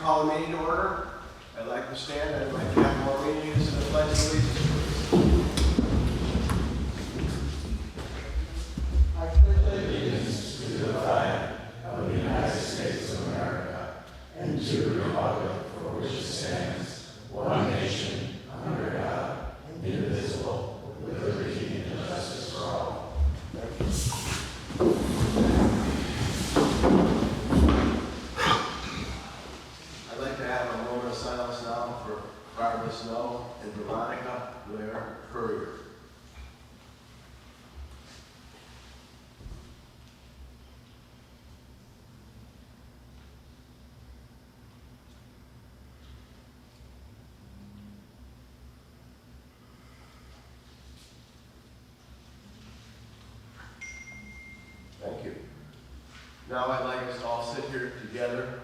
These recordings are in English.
call the meeting to order. I'd like to stand and I'd like to have more meetings in the pledge of allegiance. I pledge allegiance to the flag of the United States of America and to the republic for which it stands, one nation, under God, indivisible, with liberty and justice for all. I'd like to have a moment of silence now for Barbara Snow and Veronica Blair Courier. Thank you. Now I'd like us to all sit here together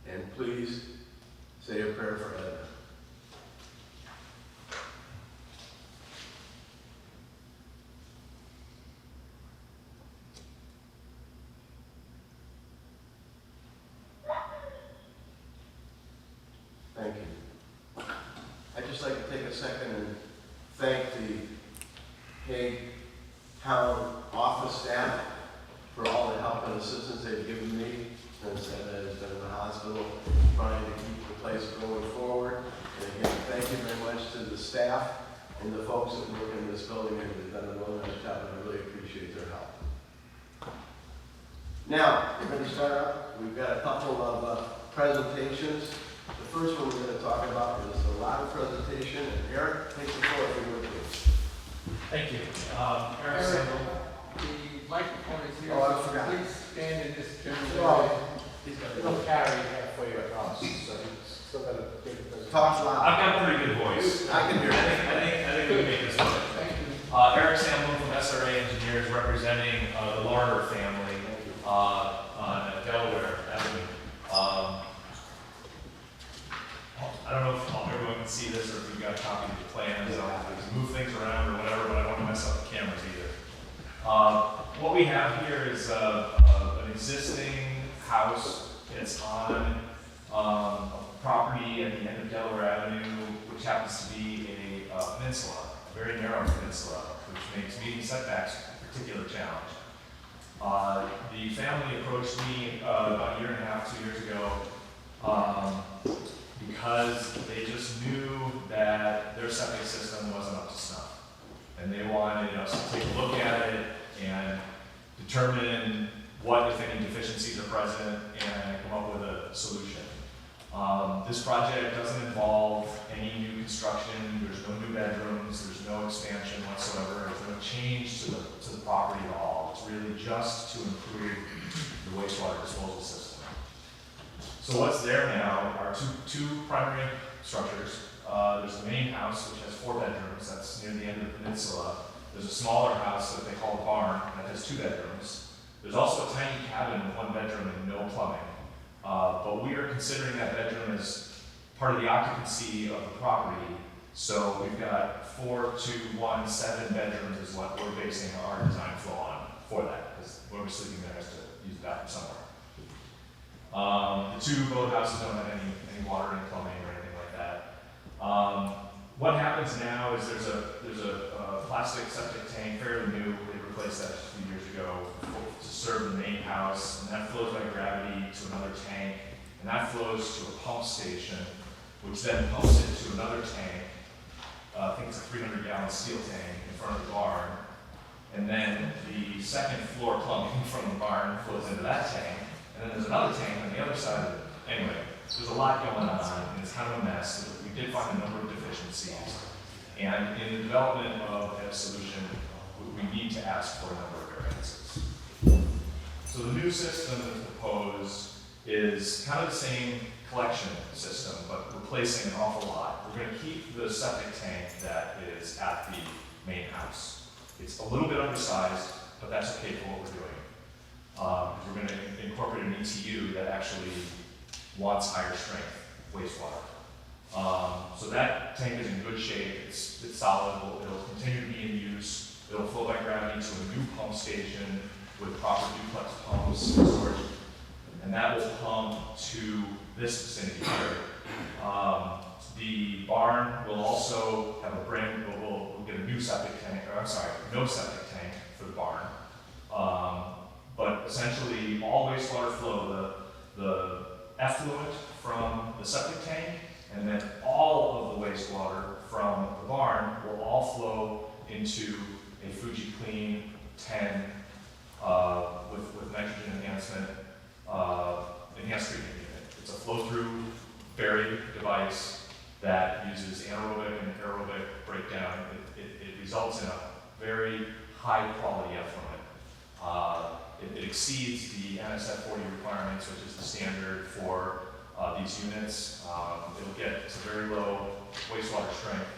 and please say a prayer for Edna. Thank you. I'd just like to take a second and thank the Hague Town office staff for all the help and assistance they've given me since Edna has been in the hospital, trying to keep the place going forward. And again, thank you very much to the staff and the folks that work in this building and have done a really nice job, and I really appreciate their help. Now, we're going to start out. We've got a couple of presentations. The first one we're going to talk about is the lobby presentation, and Eric, take the floor if you would, please. Thank you. Eric Sandel. The microphone is here, Oh, I so forgot. please stand in this general Oh. area. He's got It'll carry halfway across, so he's still got a big presentation. Talk loud. I've got a pretty good voice. I can hear you. I think we can make this work. Thank you. Eric Sandel from SRA Engineers, representing the Larder family on Delaware Avenue. I don't know if everyone can see this or if you've got a copy of the plans. I'll have to move things around or whatever, but I don't want to mess up the cameras either. What we have here is an existing house. It's on a property at the end of Delaware Avenue, which happens to be a peninsula, a very narrow peninsula, which makes meeting setbacks a particular challenge. The family approached me about a year and a half, 2 years ago, because they just knew that their septic system wasn't up to snuff. And they wanted us to take a look at it and determine what, if any, deficiencies are present and come up with a solution. This project doesn't involve any new construction. There's no new bedrooms. There's no expansion whatsoever. There's no change to the property at all. It's really just to improve the wastewater disposal system. So what's there now are two primary structures. There's the main house, which has 4 bedrooms. That's near the end of the peninsula. There's a smaller house that they call a barn that has 2 bedrooms. There's also a tiny cabin with 1 bedroom and no plumbing. But we are considering that bedroom as part of the occupancy of the property. So we've got 4, 2, 1, 7 bedrooms is what we're basing our design flow on for that, because when we're sleeping there has to use the bathroom somewhere. The 2 boathouses don't have any water and plumbing or anything like that. What happens now is there's a plastic septic tank, fairly new. They replaced that a few years ago to serve the main house, and that flows by gravity to another tank, and that flows to a pump station, which then pumps it to another tank. I think it's a 300-gallon steel tank in front of the barn, and then the second floor plumbing from the barn flows into that tank, and then there's another tank on the other side of it. Anyway, there's a lot going on, and it's kind of a mess. We did find a number of deficiencies, and in the development of a solution, we need to ask for a number of variances. So the new system that's proposed is kind of the same collection system, but replacing an awful lot. We're going to keep the septic tank that is at the main house. It's a little bit undersized, but that's okay for what we're doing. We're going to incorporate an ETU that actually wants higher strength wastewater. So that tank is in good shape. It's solid. It'll continue to be in use. It'll flow by gravity to a new pump station with proper duplex pumps and storage. And that will pump to this vicinity here. The barn will also have we'll get a new septic tank, or I'm sorry, no septic tank for the barn. But essentially, all wastewater flow, the effluent from the septic tank, and then all of the wastewater from the barn will all flow into a Fuji Clean 10 with nitrogen enhancement, enhanced treatment unit. It's a flow-through buried device that uses anaerobic and aerobic breakdown. It results in a very high quality effluent. It exceeds the NSF 40 requirements, which is the standard for these units. It's a very low wastewater strength.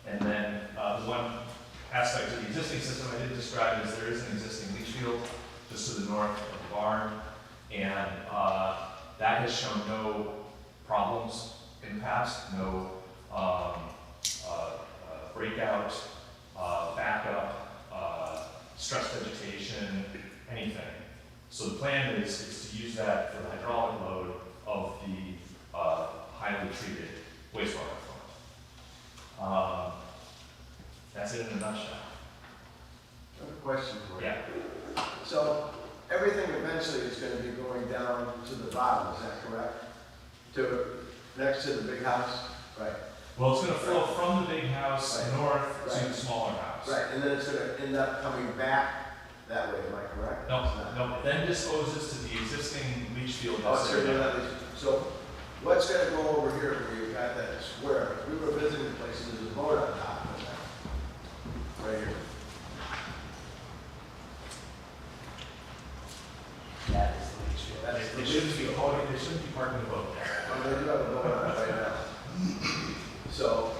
And then the one aspect of the existing system I did describe is there is an existing leach field just to the north of the barn, and that has shown no problems in the past, no breakout, backup, stress vegetation, anything. So the plan is to use that for the hydraulic load of the highly treated wastewater effluent. That's it in a nutshell. I have a question for you. Yeah. So everything eventually is going to be going down to the bottom, is that correct? Next to the big house? Right. Well, it's going to flow from the big house Right. north to Right. the smaller house. Right, and then it's going to end up coming back that way, am I correct? No, It's not. no, it then disposes to the existing leach field Oh, that's so there you're now. not, so what's going to go over here where you've got that square? We were visiting places, there's a boat on top of that. Right here. That is the leach field. That's the They shouldn't be parking the boat there. Well, they do have a boat on it right now. So,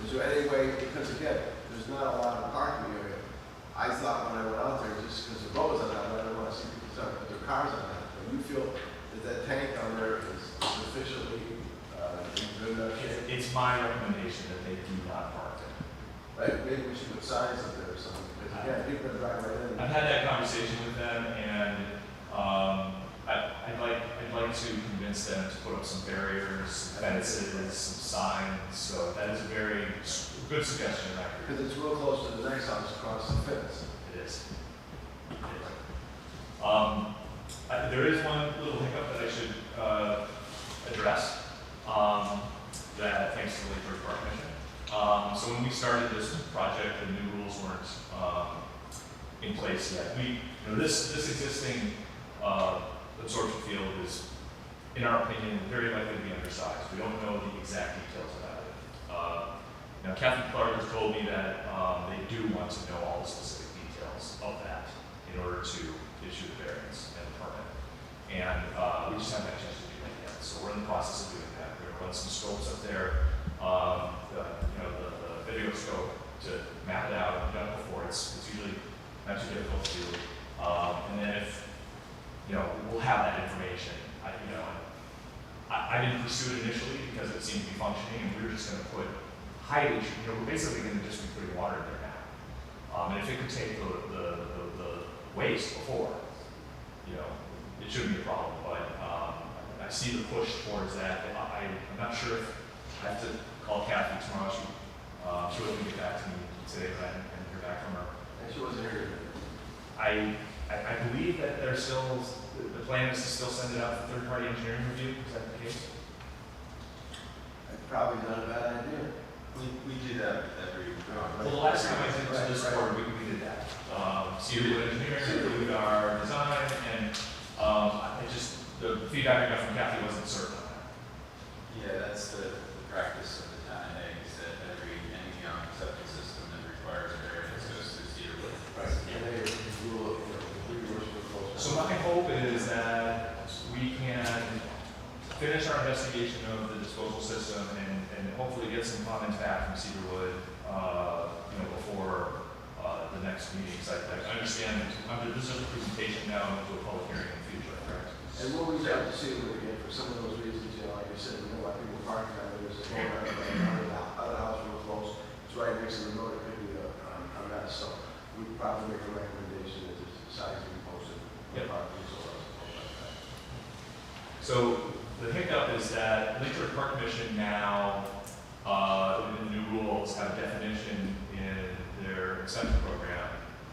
is there any way, because again, there's not a lot of parking area. I thought when I went out there, just because the boat was on that, I didn't want to see people put their cars on that. But you feel that that tank on there is sufficiently in good enough shape? It's my recommendation that they do not park there. Right, maybe we should put signs up there or something, because again, people are driving right in. I've had that conversation with them, and I'd like to convince them to put up some barriers, some fences, some signs. So that is a very good suggestion, right? Because it's real close to the next house across the fence. It is. There is one little hiccup that I should address. That thanks to the Lake George Park Commission. So when we started this project, the new rules weren't in place yet. This existing absorption field is, in our opinion, very likely to be undersized. We don't know the exact details about it. Now, Kathy Clark has told me that they do want to know all the specific details of that in order to issue the variance and the permit. And we just haven't had a chance to do that yet. So we're in the process of doing that. We're going to run some scopes up there, the video scope to map it out. We've done it before. It's usually not too difficult to do. And then if, we'll have that information. I didn't pursue it initially because it seemed to be functioning, and we were just going to put we're basically going to just be putting water in there now. And if it could take the waste before, it shouldn't be a problem. But I see the push towards that. I'm not sure if I have to call Kathy tomorrow. She wasn't going to get back to me today, but I didn't hear back from her. And she wasn't here. I believe that they're still, the plan is to still send it out for third-party engineering review. Is that the case? Probably not a bad idea. We do that every. Well, the last time I did this board, we did that. Cedarwood Engineering reviewed our design, and the feedback I got from Kathy wasn't certain on that. Yeah, that's the practice of the town of Egg, is that any septic system that requires a variance goes through Cedarwood. Right. And they rule, we were close. So my hope is that we can finish our investigation of the disposal system and hopefully get some comments back from Cedarwood, before the next meeting. Because I understand this is a presentation now into a public hearing in the future, correct? And we'll reach out to Cedarwood again for some of those reasons, like you said, we know why people park down there, there's a other house real close, it's right next to the road, it could be a mess, so we'd probably make a recommendation that this size be posted. Yep. Parking, so So the hiccup is that Lake George Park Commission now, in the new rules, have a definition in their incentive program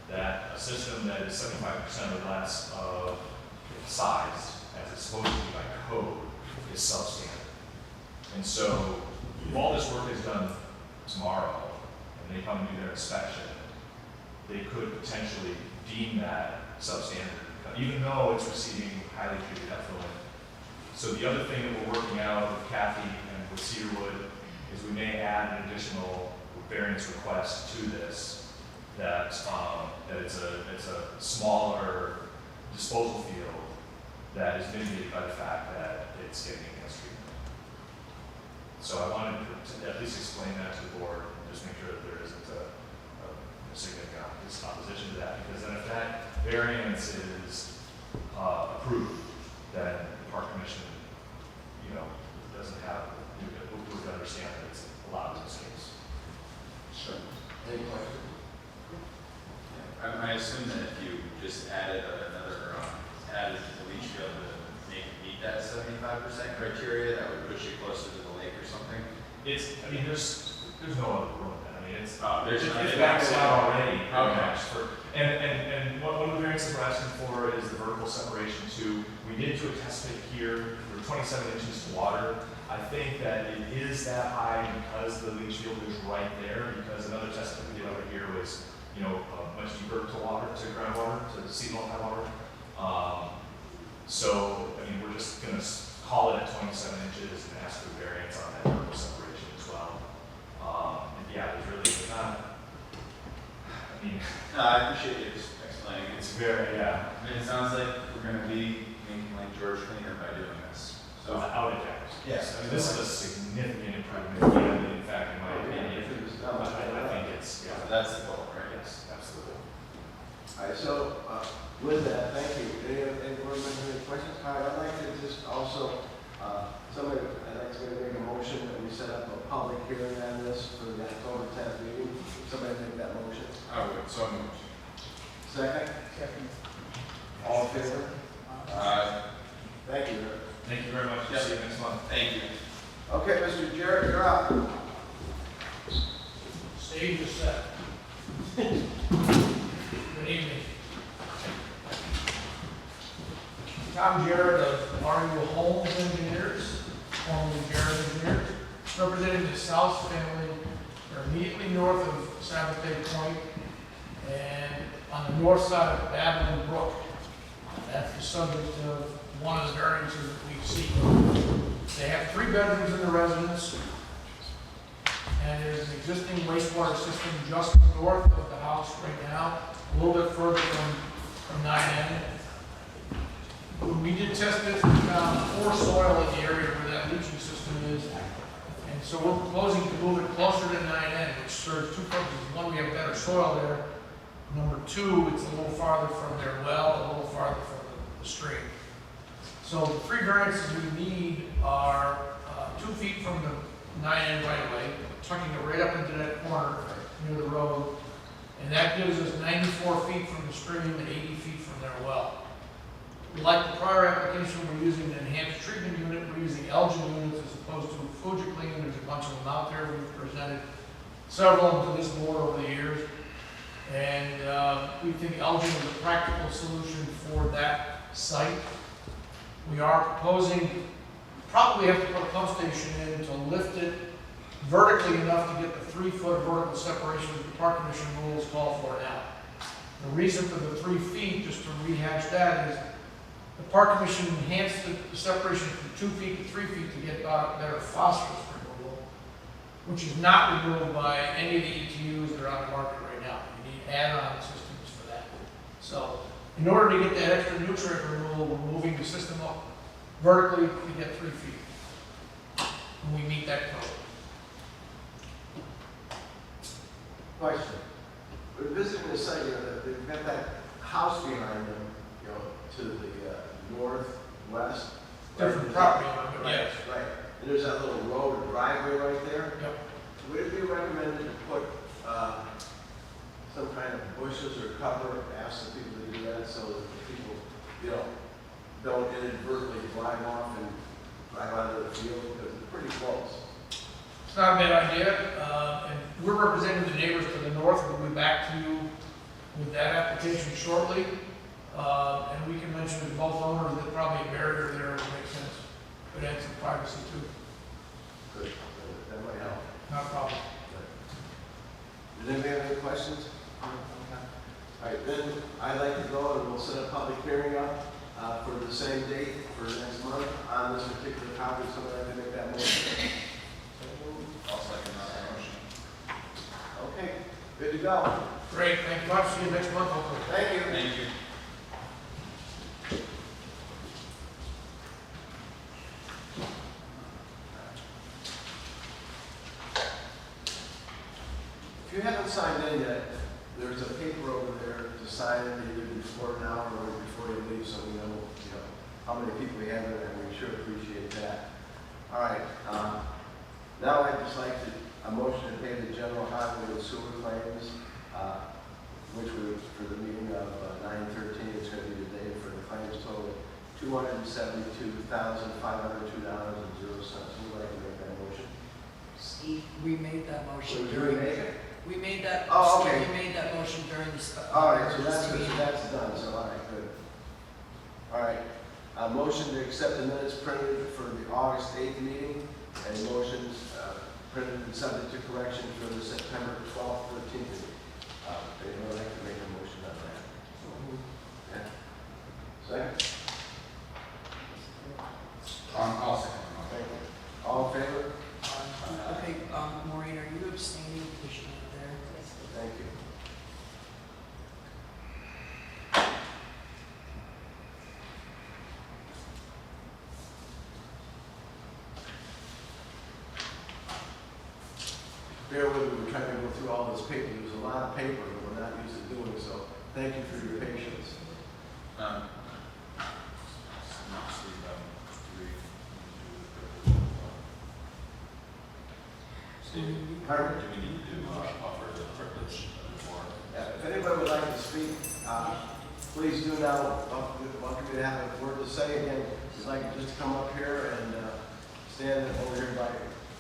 that a system that is 75% or less of size, as it's supposed to be by code, is substandard. And so if all this work is done tomorrow, and they come and do their inspection, they could potentially deem that substandard, even though it's receiving highly treated effluent. So the other thing that we're working out with Kathy and with Cedarwood is we may add an additional variance request to this, that it's a smaller disposal field that is mitigated by the fact that it's getting enhanced treatment. So I wanted to at least explain that to the board and just make sure that there isn't a significant opposition to that, because then if that variance is approved, then the park commission, doesn't have, would understand that it's allowed in this case. Sure. Any questions? I assume that if you just added the leach field to meet that 75% criteria, that would push you closer to the lake or something? There's no other room. It's There's maxed out already. Okay. And one of the variances we're asking for is the vertical separation too. We did do a test pit here, we're 27 inches of water. I think that it is that high because the leach field is right there, because another test that we did over here was, much deeper to groundwater, to seasonal high water. We're just gonna call it at 27 inches and ask for variance on that vertical separation as well. There's not, No, I appreciate you just explaining it. it's very, It sounds like we're gonna be making Lake George cleaner by doing this. so out of depth. Yes. This is a significant improvement, and in fact, in my opinion, If it was done, I think it's, So that's the goal, right? yes, absolutely. All right, so with that, thank you. Any board members have any questions? All right, I'd like to just also, I'd like to make a motion that we set up a public hearing on this for the October 10th meeting. Somebody make that motion. I would, so moved. Second? Second. All in favor? Thank you. Rick. Thank you very much. Yep. See you next month. Thank you. Okay, Mr. Jarrett, you're up. Stage is set. Good evening. Tom Jarrett of RU Homes Engineers, formerly Jarrett Engineers, representing the South family. They're immediately north of Sabbath Day Point and on the north side of Babylon Brook. That's the subject of one of the variances that we see. They have 3 bedrooms in the residence, and there's an existing wastewater system just north of the house right now, a little bit further from 9N. When we did test this, we found poor soil in the area where that leaching system is, and so we're proposing to move it closer to 9N, which serves 2 purposes. One, we have better soil there. Number 2, it's a little farther from their well, a little farther from the stream. So the 3 variances we need are 2 feet from the 9N right of way, tucking it right up into that corner near the road. And that gives us 94 feet from the stream and 80 feet from their well. Like the prior application, we're using an enhanced treatment unit. We're using Elgin units as opposed to FujiClean. There's a bunch of them out there. We've presented several of them to this board over the years. And we think Elgin is a practical solution for that site. We are proposing, probably have to put a pump station in to lift it vertically enough to get the 3-foot vertical separation that the Park Commission rules call for now. The reason for the 3 feet, just to rehash that, is the Park Commission enhanced the separation from 2 feet to 3 feet to get better phosphorus removal, which is not removed by any of the ETUs that are on the market right now. You need add-on systems for that. So in order to get that extra nutrient removal, we're moving the system up vertically to get 3 feet. And we meet that code. Question. We're visiting the site, they've got that house behind them, to the northwest. Different property owner, but Right, yes. right. And there's that little road or driveway right there. Yep. Would it be recommended to put some kind of bushes or cover, ask the people to do that so that the people, don't inadvertently drive off and drive onto the field, because it's pretty close. It's not a bad idea, and we're representing the neighbors to the north. We'll be back to you with that application shortly. And we can mention to both owners that probably a barrier there would make sense, but add some privacy too. Good, that might help. Not a problem. Does anybody have any questions? All right, then I'd like to go and we'll set a public hearing up for the same date for next month on this particular topic. Somebody like to make that motion? I'll second that motion. Okay, good to go. Great, thank you much. See you next month, hopefully. Thank you. Thank you. If you haven't signed in yet, there's a paper over there to sign in either before now or before you leave, so we know, how many people we have in there, and we sure appreciate that. All right, now I'd just like a motion to pay the general highway and sewer claims, which we, for the meeting of 9/13, it's gonna be today for the claims total $272,502.00. Who'd like to make that motion? Steve, we made that motion Did we during, make it? we made that, Oh, Steve, okay. we made that motion during the. All right, so that's emergency meeting. done, so all right, good. All right, a motion to accept the minutes printed for the August 8th meeting, and motions printed and subject to correction for the September 12th, 13th meeting. Anyone would like to make a motion on that? Yeah. Second? I'll second the Thank you. All in favor? Okay, Maureen, are you abstaining because you're not there? Thank you. Bear with me, we're trying to go through all this paper. There's a lot of paper that we're not used to doing, so thank you for your patience. Steve, Pardon? do we need to offer the privilege before? If anybody would like to speak, please do now. Welcome to have a word to say again. If you'd like to just come up here and stand over here by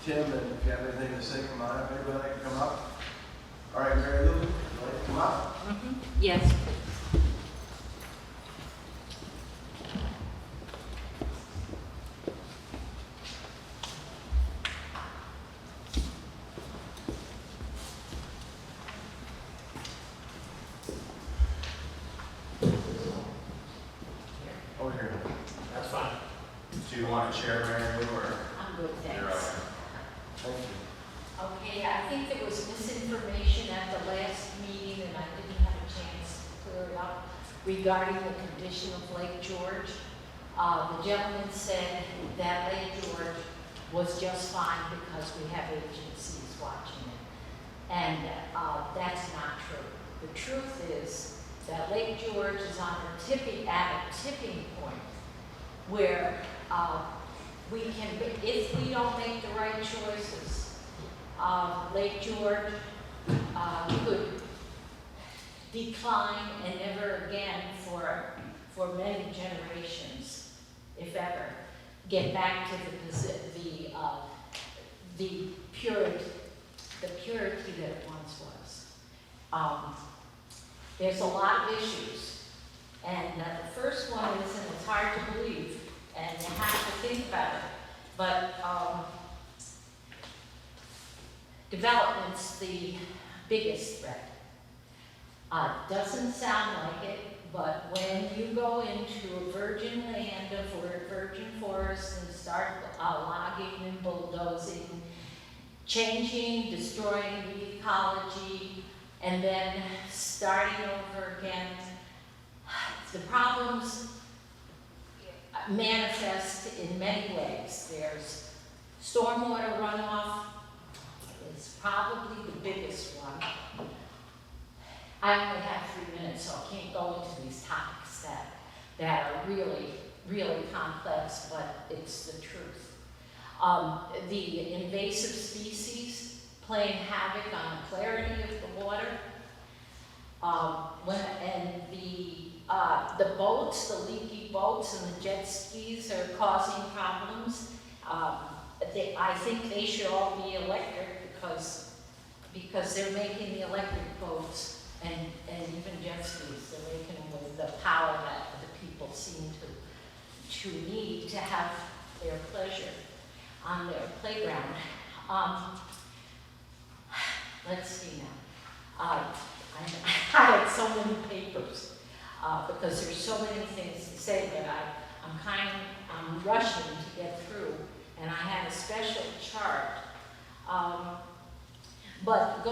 Tim, and if you have anything to say, come on up. Anybody like to come up? All right, Mary Lou, would you like to come up? Yes. Over here. That's fine. Do you want to chair, Mary Lou, or? I'm good, You're all thanks. right. Thank you. Okay, I think there was misinformation at the last meeting, and I didn't have a chance to clear it up regarding the condition of Lake George. The gentleman said that Lake George was just fine because we have agencies watching it. And that's not true. The truth is that Lake George is at a tipping point where we can, if we don't make the right choices, Lake George could decline and never again for many generations, if ever, get back to the purity that it once was. There's a lot of issues, and the first one is, and it's hard to believe, and you have to think about it, but development's the biggest threat. Doesn't sound like it, but when you go into a virgin land of virgin forest and start logging and bulldozing, changing, destroying the ecology, and then starting over again, the problems manifest in many ways. There's stormwater runoff, is probably the biggest one. I only have 3 minutes, so I can't go into these topics that are really, really complex, but it's the truth. The invasive species playing havoc on the clarity of the water, and the the boats, the leaky boats and the jet skis are causing problems. I think they should all be electric because they're making the electric boats and even jet skis, they're making them with the power that the people seem to need to have their pleasure on their playground. Let's see now. I had so many papers because there's so many things to say, but I'm rushing to get through, and I had a special chart. But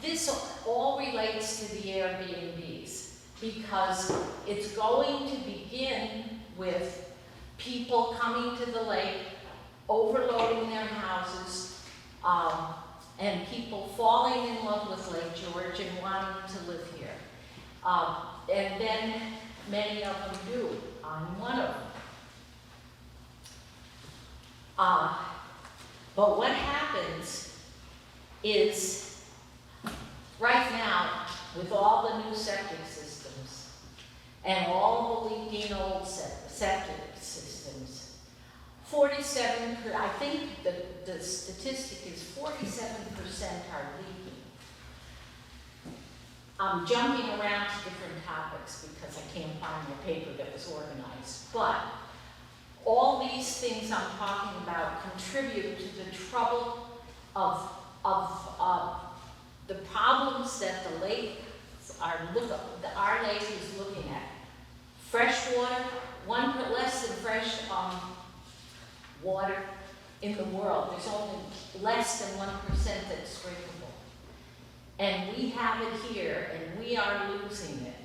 this all relates to the Airbnbs because it's going to begin with people coming to the lake, overloading their houses, and people falling in love with Lake George and wanting to live here. And then many of them do on one of them. But what happens is, right now, with all the new septic systems and all the leaking old septic systems, 47, I think the statistic is 47% are leaking. I'm jumping around to different topics because I can't find my paper that was organized, but all these things I'm talking about contribute to the trouble of the problems that the lake our lake is looking at. Fresh water, less than fresh water in the world. There's only less than 1% that's drinkable. And we have it here, and we are losing it.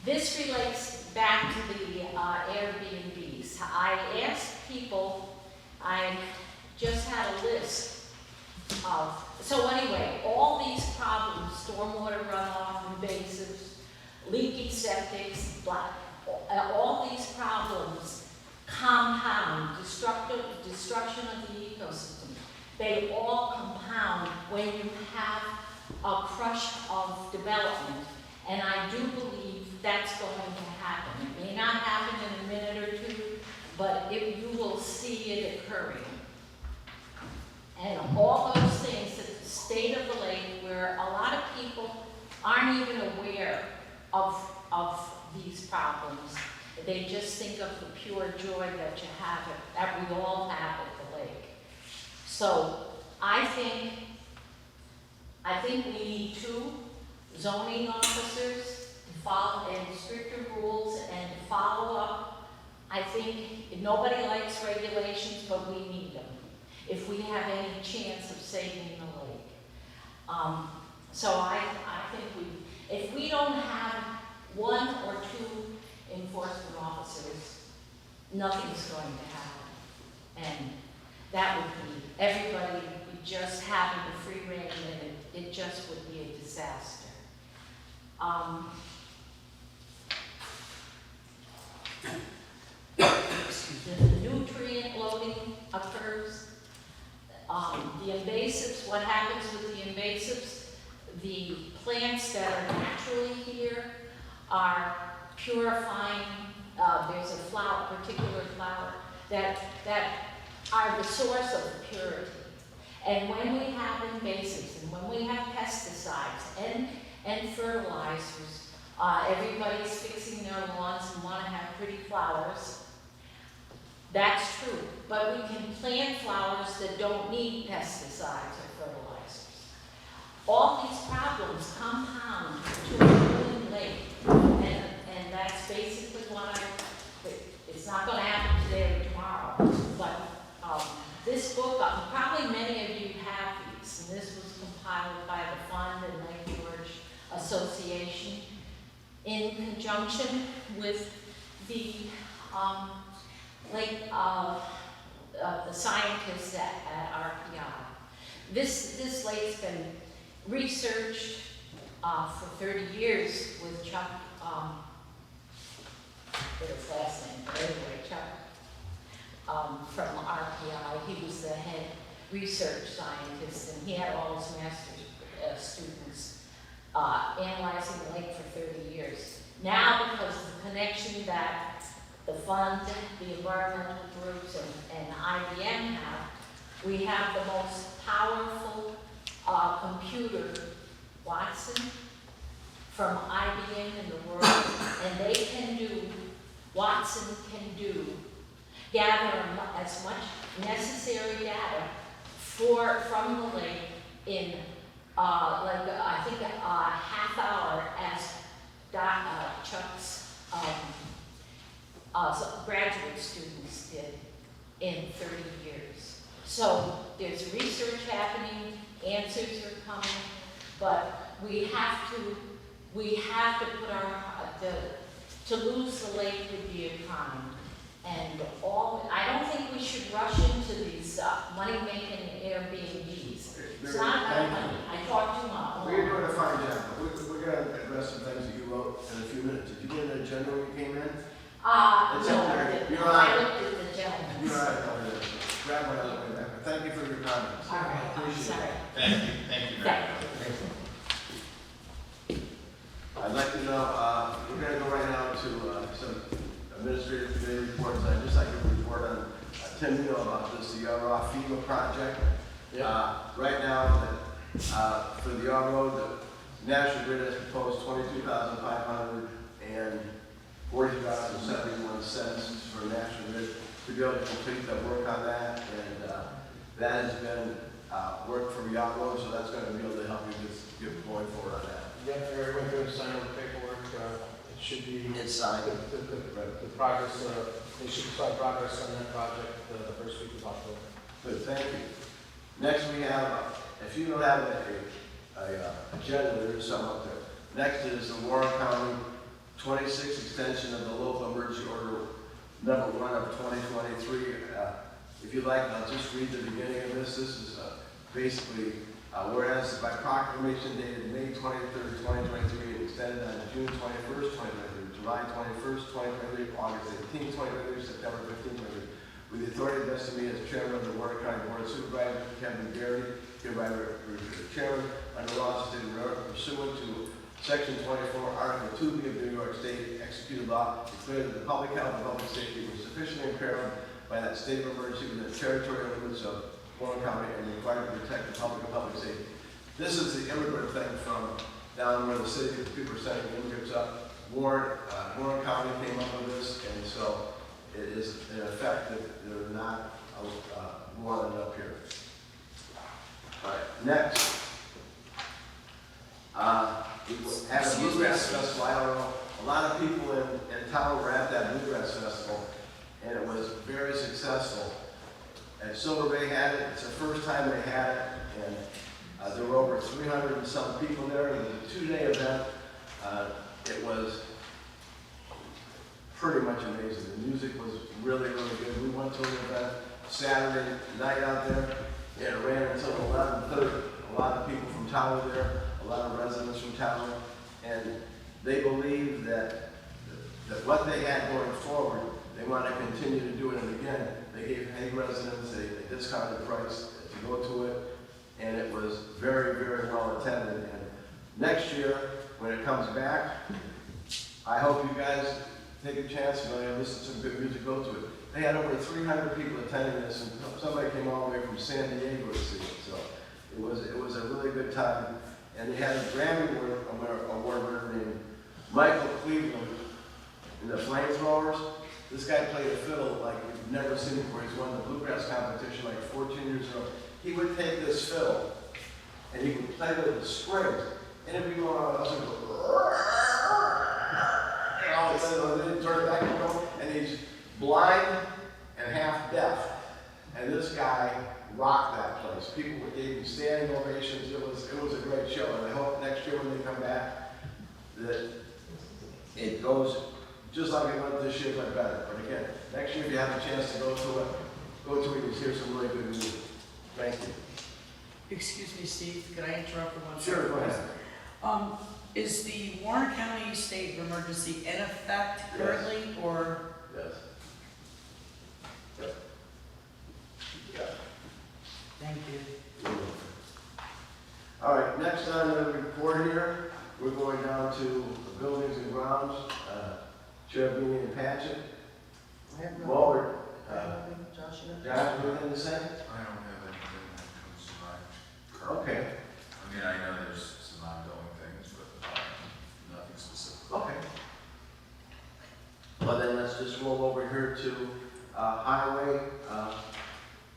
This relates back to the Airbnbs. I asked people, I just had a list of, so anyway, all these problems, stormwater runoff, invasives, leaky septics, all these problems compound, destruction of the ecosystem. They all compound when you have a crush of development. And I do believe that's going to happen. It may not happen in a minute or two, but you will see it occurring. And all those things, the state of the lake, where a lot of people aren't even aware of these problems. They just think of the pure joy that you have, that we all have at the lake. So I think we need 2 zoning officers to follow and stricter rules and to follow up. I think nobody likes regulations, but we need them if we have any chance of saving the lake. So I think if we don't have 1 or 2 enforcement officers, nothing's going to happen. And that would be, everybody would be just having a free rein, and it just would be a disaster. The nutrient loading occurs. The invasives, what happens with the invasives? The plants that are naturally here are purifying. There's a particular flower that are the source of purity. And when we have invasives and when we have pesticides and fertilizers, everybody's fixing their lawns and want to have pretty flowers. That's true, but we can plant flowers that don't need pesticides or fertilizers. All these problems compound to a ruined lake, and that's basically what it's not going to happen today or tomorrow, but this book, probably many of you have these, and this was compiled by the Fund and Lake George Association in conjunction with the the scientists at RPI. This lake's been researched for 30 years with Chuck, what's his last name, but anyway, Chuck, from RPI. He was the head research scientist, and he had all his master's students analyzing the lake for 30 years. Now, because of the connection that the fund, the environmental groups, and IBM have, we have the most powerful computer, Watson, from IBM in the world, and they can do, Watson can gather as much necessary data from the lake in I think a half hour as Chuck's graduate students did in 30 years. So there's research happening, answers are coming, but we have to put to lose the lake would be a crime. And I don't think we should rush into these money-making Airbnbs. It's not about money. I talked to them. We're doing a fine job. We're gonna address some things that you wrote in a few minutes. Did you get an agenda when you came in? No, It's up there. You're on. I looked at the gentleman. You're all right, over there. Grab one out of the way back. But thank you for your comments. All right, I'm Appreciate sorry. it. Thank you very much. I'd like to know, we're gonna go right now to some administrative committee reports. I'd just like to report on, Tim, you know about this, the raw FEMA project. Right now, for the R road, the National Grid has proposed $22,542.71 for National Grid to be able to complete the work on that. And that has been work for Yacht Road, so that's going to be able to help you get going forward on that. Yeah, Gary went through and signed all the paperwork, it should be. It's signed. The progress, they should start progress on that project the first week of October. Good, thank you. Next we have, if you don't have a agenda, there is some up there. Next is the Warren County 26 extension of the local emergency order number 1 of 2023. If you'd like, I'll just read the beginning of this. This is basically, whereas by proclamation dated May 23rd, 2023, and extended on June 21st, 2023, July 21st, 2023, August 18th, 2023, September 15th, 2023. With the authority vested in me as chairman of the Warren County Board of Supervisors, Kevin Garrity, hereby chairman under laws of the state of New York, pursuant to Section 24, Article 2B of the New York State executed law, declared that the public health and public safety were sufficiently imperiled by that state of emergency within the territorial limits of Warren County and required to protect the public and public safety. This is the immigrant thing from down where the city, people are sending immigrants up. Warren County came up with this, and so it is in effect that they're not wanted up here. All right, next. We had a Bluegrass Festival. I don't know, a lot of people in town were at that Bluegrass Festival, and it was very successful. And Silver Bay had it. It's the first time they had it, and there were over 300 and some people there. It was a 2-day event. It was pretty much amazing. The music was really, really good. We went to an event Saturday night out there, and it ran until 11:30. A lot of people from town were there, a lot of residents from town, and they believe that what they had going forward, they want to continue to do it. And again, they gave Hague residents a discounted price to go to it, and it was very, very well attended. And next year, when it comes back, I hope you guys take a chance, listen to some good music, go to it. They had over 300 people attending this, and somebody came all the way from San Diego to see it. So it was a really good time. And they had a Grammy award winner named Michael Cleveland in the Flamethrowers. This guy played a fiddle like we've never seen before. He's won the bluegrass competition like 14 years ago. He would take this fiddle and he would play with the strings, and it'd be going on, and all of a sudden, then he'd turn it back and go, and he's blind and half deaf. And this guy rocked that place. People gave him standing ovations. It was a great show, and I hope next year when they come back that it goes just like it went this year, but better. But again, next year if you have a chance to go to it, and hear some really good music. Thank you. Excuse me, Steve, could I interrupt for 1 second? Sure, go ahead. Is the Warren County state of emergency in effect currently, or? Yes. Yep. Yeah. Thank you. All right, next on the report here and Patchen. I have no- Wahlberg, I don't think Josh, you know? John, anything to say? I don't have anything that comes to mind currently. Okay, I mean, I know there's some ongoing things, but nothing specific. okay. Well, then let's just roll over here to highway.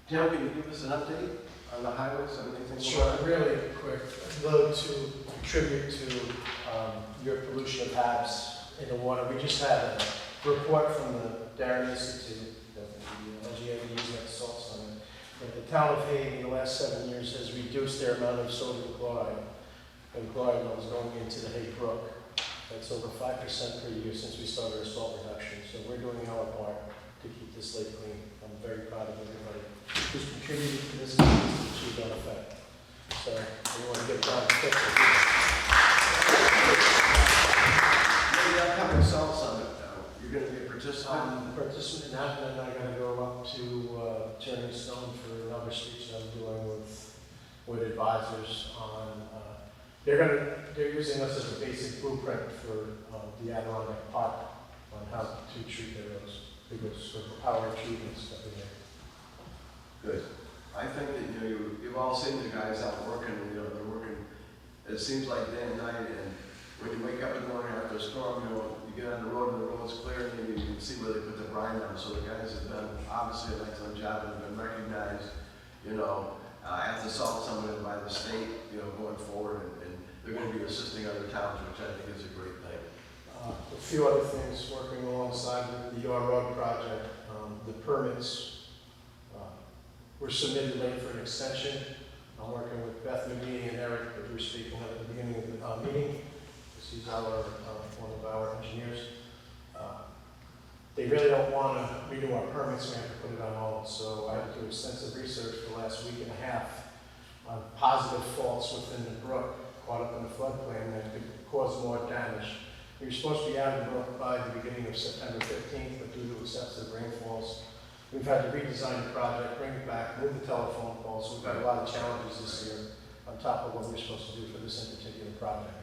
Tim, can you give us an update on the highways, anything? Sure, really quick, I'd love to contribute to your pollution of HABs in the water. We just had a report from the Darren Institute, the LGA using that salt summit, that the town of Hague in the last 7 years has reduced their amount of sodium chloride and chloride levels going into the Hague Brook. That's over 5% per year since we started our salt reduction. So we're doing our part to keep this lake clean. I'm very proud of everybody who's contributed to this and achieved that effect. So we want to get John to fix it. The upcoming salt summit, you're gonna be a participant? Participant in that, and then I gotta go up to Turning Stone for another speech that I'm doing with advisors on, they're using us as a basic blueprint for the Adirondack Park on how to treat their roads, because of our treatments that we make. Good. I think that, you've all seen the guys out working, they're working, it seems like day and night, and when you wake up in the morning after a storm, you get on the road and the road's clear, and you can see where they put the brine down, so the guys have done obviously an excellent job and have been recognized, at the salt summit and by the state, going forward, and they're gonna be assisting other towns, which I think is a great thing. A few other things working alongside with the Yore Road project, the permits were submitted late for an extension. I'm working with Beth McGee and Eric, that we were speaking at the beginning of the meeting. He's one of our engineers. They really don't want to renew our permits, we have to put it on hold. So I had to do extensive research for the last week and a half on positive faults within the brook, caught up in the floodplain that could cause more damage. We were supposed to be out of the brook by the beginning of September 15th, but due to excessive rainfalls, we've had to redesign the project, bring it back, move the telephone poles. So we've got a lot of challenges this year on top of what we're supposed to do for this in particular project.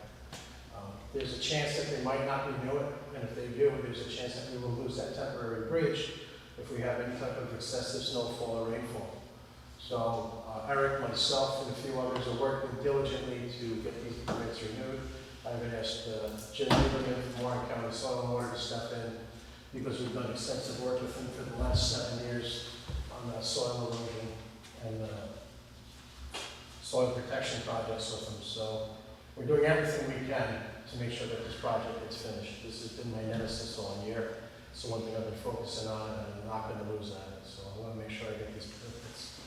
There's a chance that they might not renew it, and if they do, there's a chance that we will lose that temporary bridge if we have any type of excessive snowfall or rainfall. So Eric, myself, and a few others are working diligently to get these permits renewed. I've been asked Jim Lieberman from Warren County Soil and Water to step in because we've done extensive work with him for the last 7 years on soil erosion and soil protection projects with him. So we're doing everything we can to make sure that this project gets finished. This has been my nemesis all year. It's the one thing I've been focusing on, and I'm not going to lose that. So I want to make sure I get these permits.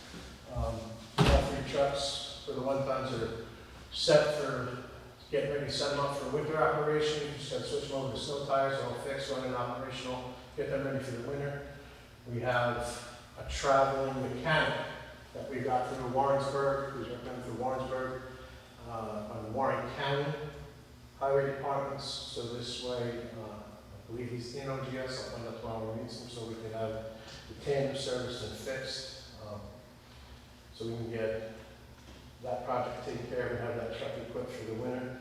All 3 trucks for the 1 tons are set for getting ready to set them up for winter operation. Just got to switch them over to snow tires, all fixed, running operational, get them ready for the winter. We have a traveling mechanic that we got through Warrensburg, who's recommended through Warrensburg, on Warren County Highway Departments. So this way, I believe he's in OGS. I'll find out tomorrow when we meet him, so we can have the tandem service and fixed, so we can get that project taken care of and have that truck equipped for the winter.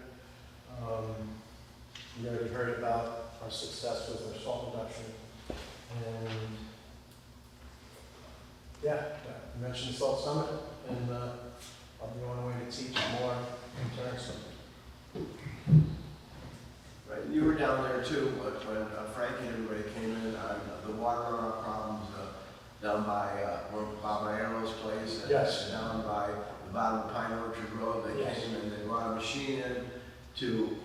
You already heard about our success with our salt reduction. And yeah, I mentioned the Salt Summit, and I'll be on the way to teach more in terms of. Right, you were down there too, when Frankie and everybody came in on the water runoff problems down by where Bob Arrow's place. And Yes. down by the bottom of Pine Orchard Road, they Yes. came and they brought a machine in to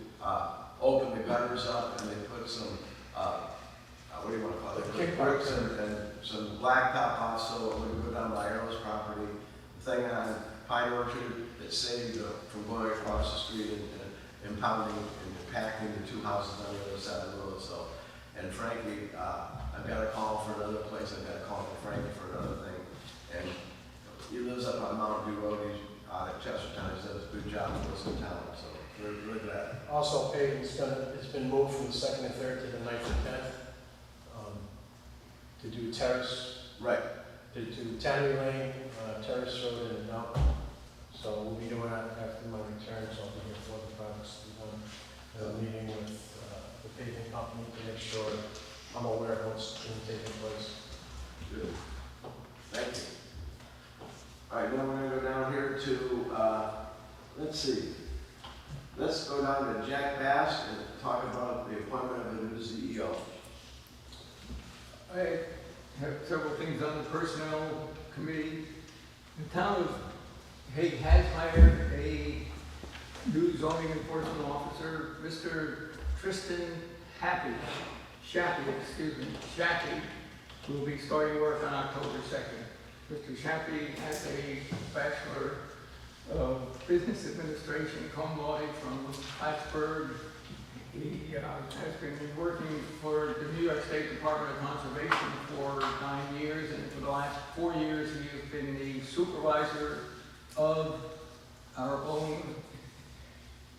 open the gutters up, and they put some, what do you want to call it? Kick Bricks pipes. and some blacktop also, when you go down by Arrow's property. The thing on Pine Orchard that saved from going across the street and impounding and packing the 2 houses on the other side of the road. So, and Frankie, I've got a call for another place, I've got a call for Frankie for another thing. And he lives up on Mountain View Road, he's out at Chestertown, he does a good job in Wilson Town, so we're really glad. Also paving's it's been moved from the 2nd and 3rd to the 9th and 10th to do Terrace, Right. to do Tannery Lane, Terrace Road, and Mount. So we'll be doing that after my return, so I'll be here for the projects to be done. I'm meeting with the paving company to make sure I'm I have several things on the personnel committee. The town of Hague has hired a new zoning enforcement officer, Mr. Tristan Shappy, who will be starting work on October 2nd. Mr. Shappy has a Bachelor of Business Administration cum laude from Plattsburgh. He has been working for the New York State Department of Conservation for 9 years, and for the last 4 years he has been the supervisor of our own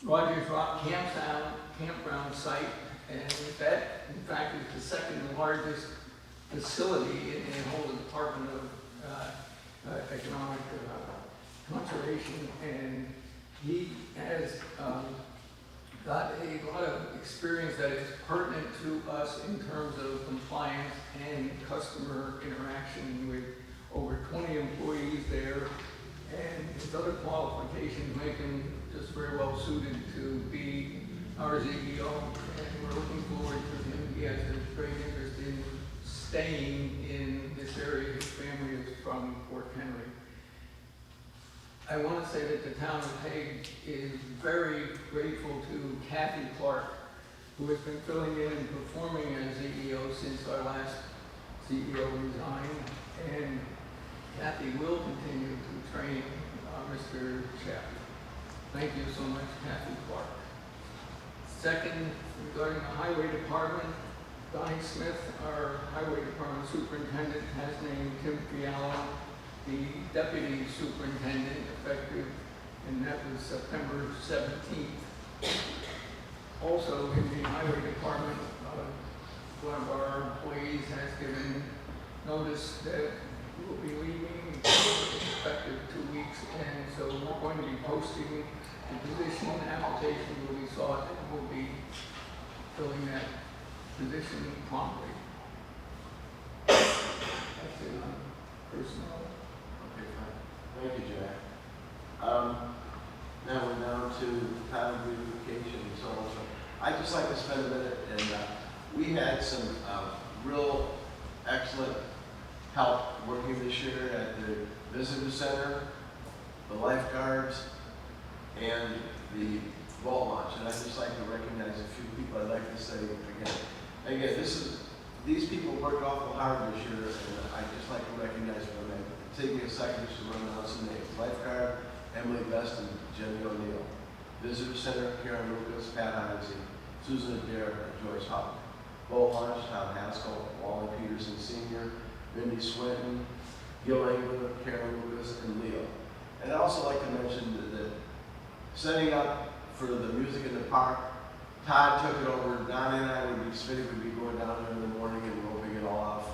Rogers Rock campground site, and that, in fact, is the second largest facility in the whole Department of Economic Conservation, and he has got a lot of experience that is pertinent to us in terms of compliance and customer interaction with over 20 employees there, and his other qualifications make him just very well suited to be our CEO, and we're looking forward to him. He has a great interest in staying in this area. His family is from Fort Henry. I want to say that the town of Hague is very grateful to Kathy Clark, who has been filling in and performing as CEO since our last CEO resigned, and Kathy will continue to train Mr. Shappy. Thank you so much, Kathy Clark. Second, regarding the highway department, Donnie Smith, our highway department superintendent, has named Tim Fiala the deputy superintendent effective, and that was September 17th. Also, in the highway department, one of our employees has given notice that we will be leaving effective 2 weeks, and so we're going to be posting the position. Application will be sought, and we'll be filling that position promptly. That's it on personnel. Okay, fine. Thank you, Jack. Now we're down to town beautification and so on. So I'd just like to spend a minute, and we had some real excellent help working this year at the visitor center, the lifeguards, and the ball launch. And I'd just like to recognize a few people. I'd like to say again, these people worked awful hard this year, and I'd just like to recognize them. Take me a second just to run down some names. Lifeguard, Emily Best and Jenny O'Neill. Visitor Center, Karen Lucas, Pat Heinze, Susan Adair, and Joyce Hopper. Bowl Launch, Tom Haskell, Wally Peterson Sr., Mindy Swinton, Gil Engler, Karen Lucas, and Leo. And I'd also like to mention that setting up for the music in the park, Todd took it over. Donnie and I Smitty would be going down there in the morning and roping it all off.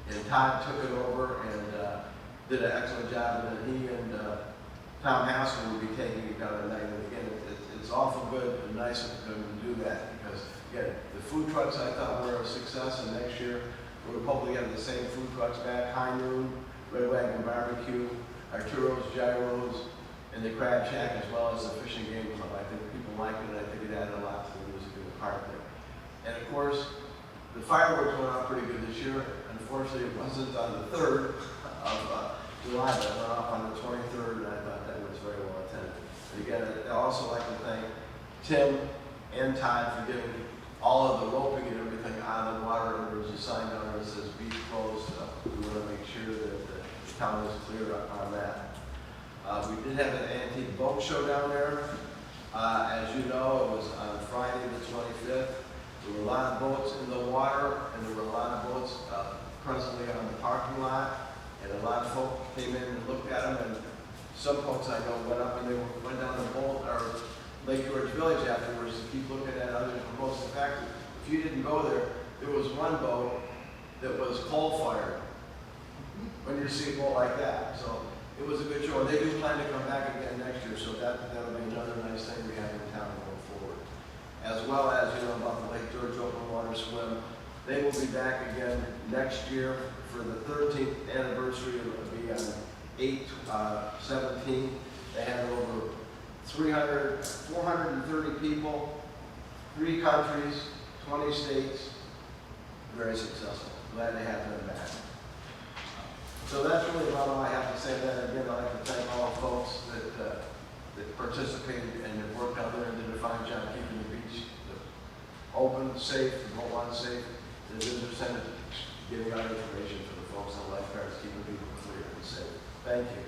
And Todd took it over and did an excellent job. And then he and Tom Haskell would be taking it down at night. And again, it's awful good and nice of them to do that, because again, the food trucks I thought were a success, and next year we'll probably have the same food trucks back: High Noon, Red Wagon Barbecue, Arturo's Gyros, and the Crab Shack, as well as the Fishing Game Club. I think people liked it, and I think it added a lot to the music in the park there. And of course, the fireworks went off pretty good this year. Unfortunately, it wasn't on the 3rd of July, but it went off on the 23rd, and I thought that was very well attended. And again, I'd also like to thank Tim and Todd for getting all of the roping and everything out of the water. There was a sign down there that says beach closed. We want to make sure that the town is clear on that. We did have an antique boat show down there. As you know, it was on Friday the 25th. There were a lot of boats in the water, and there were a lot of boats presently on the parking lot, and a lot of folk came in and looked at them, and some folks I know went up and they went down the boat or Lake George Village afterwards to keep looking at other boats. In fact, if you didn't go there, there was one boat that was coal-fired when you see a boat like that. So it was a good show. They do plan to come back again next year, so that'll be another nice thing we have in town going forward. As well as, you know, about the Lake George Open Water Swim. They will be back again next year for the 13th anniversary. It will be on 8/17. They had over 430 people, 3 countries, 20 states. Very successful. glad to have them back. So that's really about all I have to say. Then again, I'd like to thank all the folks that participated and that worked out there and did a fine job keeping the beach open, safe, remote safe. The visitor center giving out information for the folks on lifeguards, keeping people clear and safe. Thank you.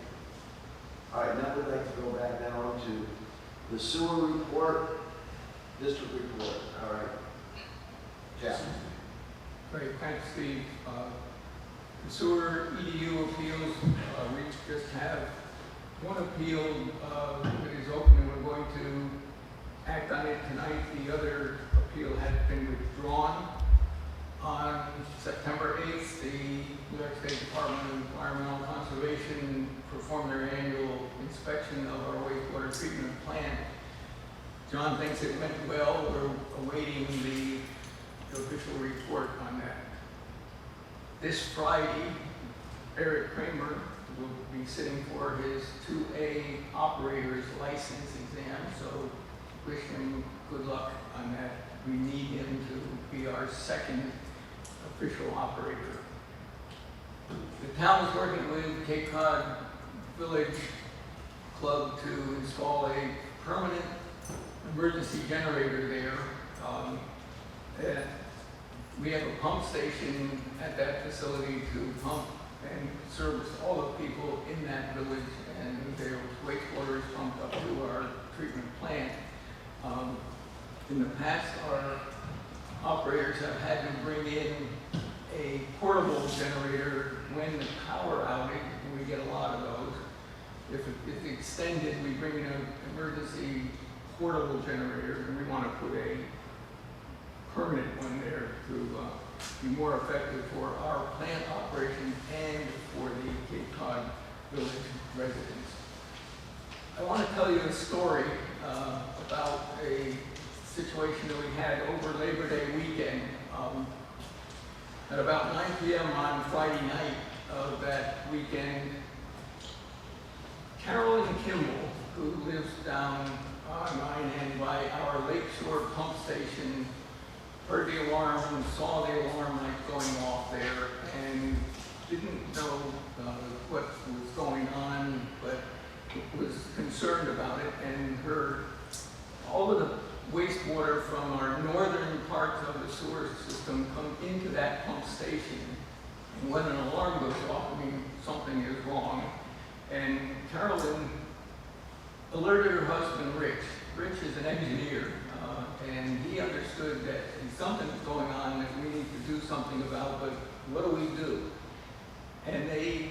All right, now we'd like to go back down to the sewer report, district report. All right. Jeff. Great, thanks, Steve. The sewer EDU appeals, we just have one appeal that is open, and we're going to act on it tonight. The other appeal had been withdrawn. On September 8th, the New York State Department of Environmental Conservation performed their annual inspection of our wastewater treatment plant. John thinks it went well. We're awaiting the official report on that. This Friday, Eric Kramer will be sitting for his 2A operator's license exam, so wish him good luck on that. We need him to be our second official operator. The town is working with Cape Cod Village Club to install a permanent emergency generator there. We have a pump station at that facility to pump and service all the people in that village, and their wastewater is pumped up to our treatment plant. In the past, our operators have had to bring in a portable generator when the power outage, and we get a lot of those. If it's extended, we bring in an emergency portable generator, and we want to put a permanent one there to be more effective for our plant operation and for the Cape Cod Village residents. I want to tell you a story about a situation that we had over Labor Day weekend. At about 9 p.m. on Friday night of that weekend, Carolyn Kimball, who lives down on 9N by our Lakeshore pump station, heard the alarm and saw the alarm light going off there and didn't know what was going on, but was concerned about it and heard all of the wastewater from our northern parts of the sewer system come into that pump station. And when an alarm goes off, I mean, something is wrong. And Carolyn alerted her husband, Rich. Rich is an engineer, and he understood that something's going on that we need to do something about, but what do we do? And they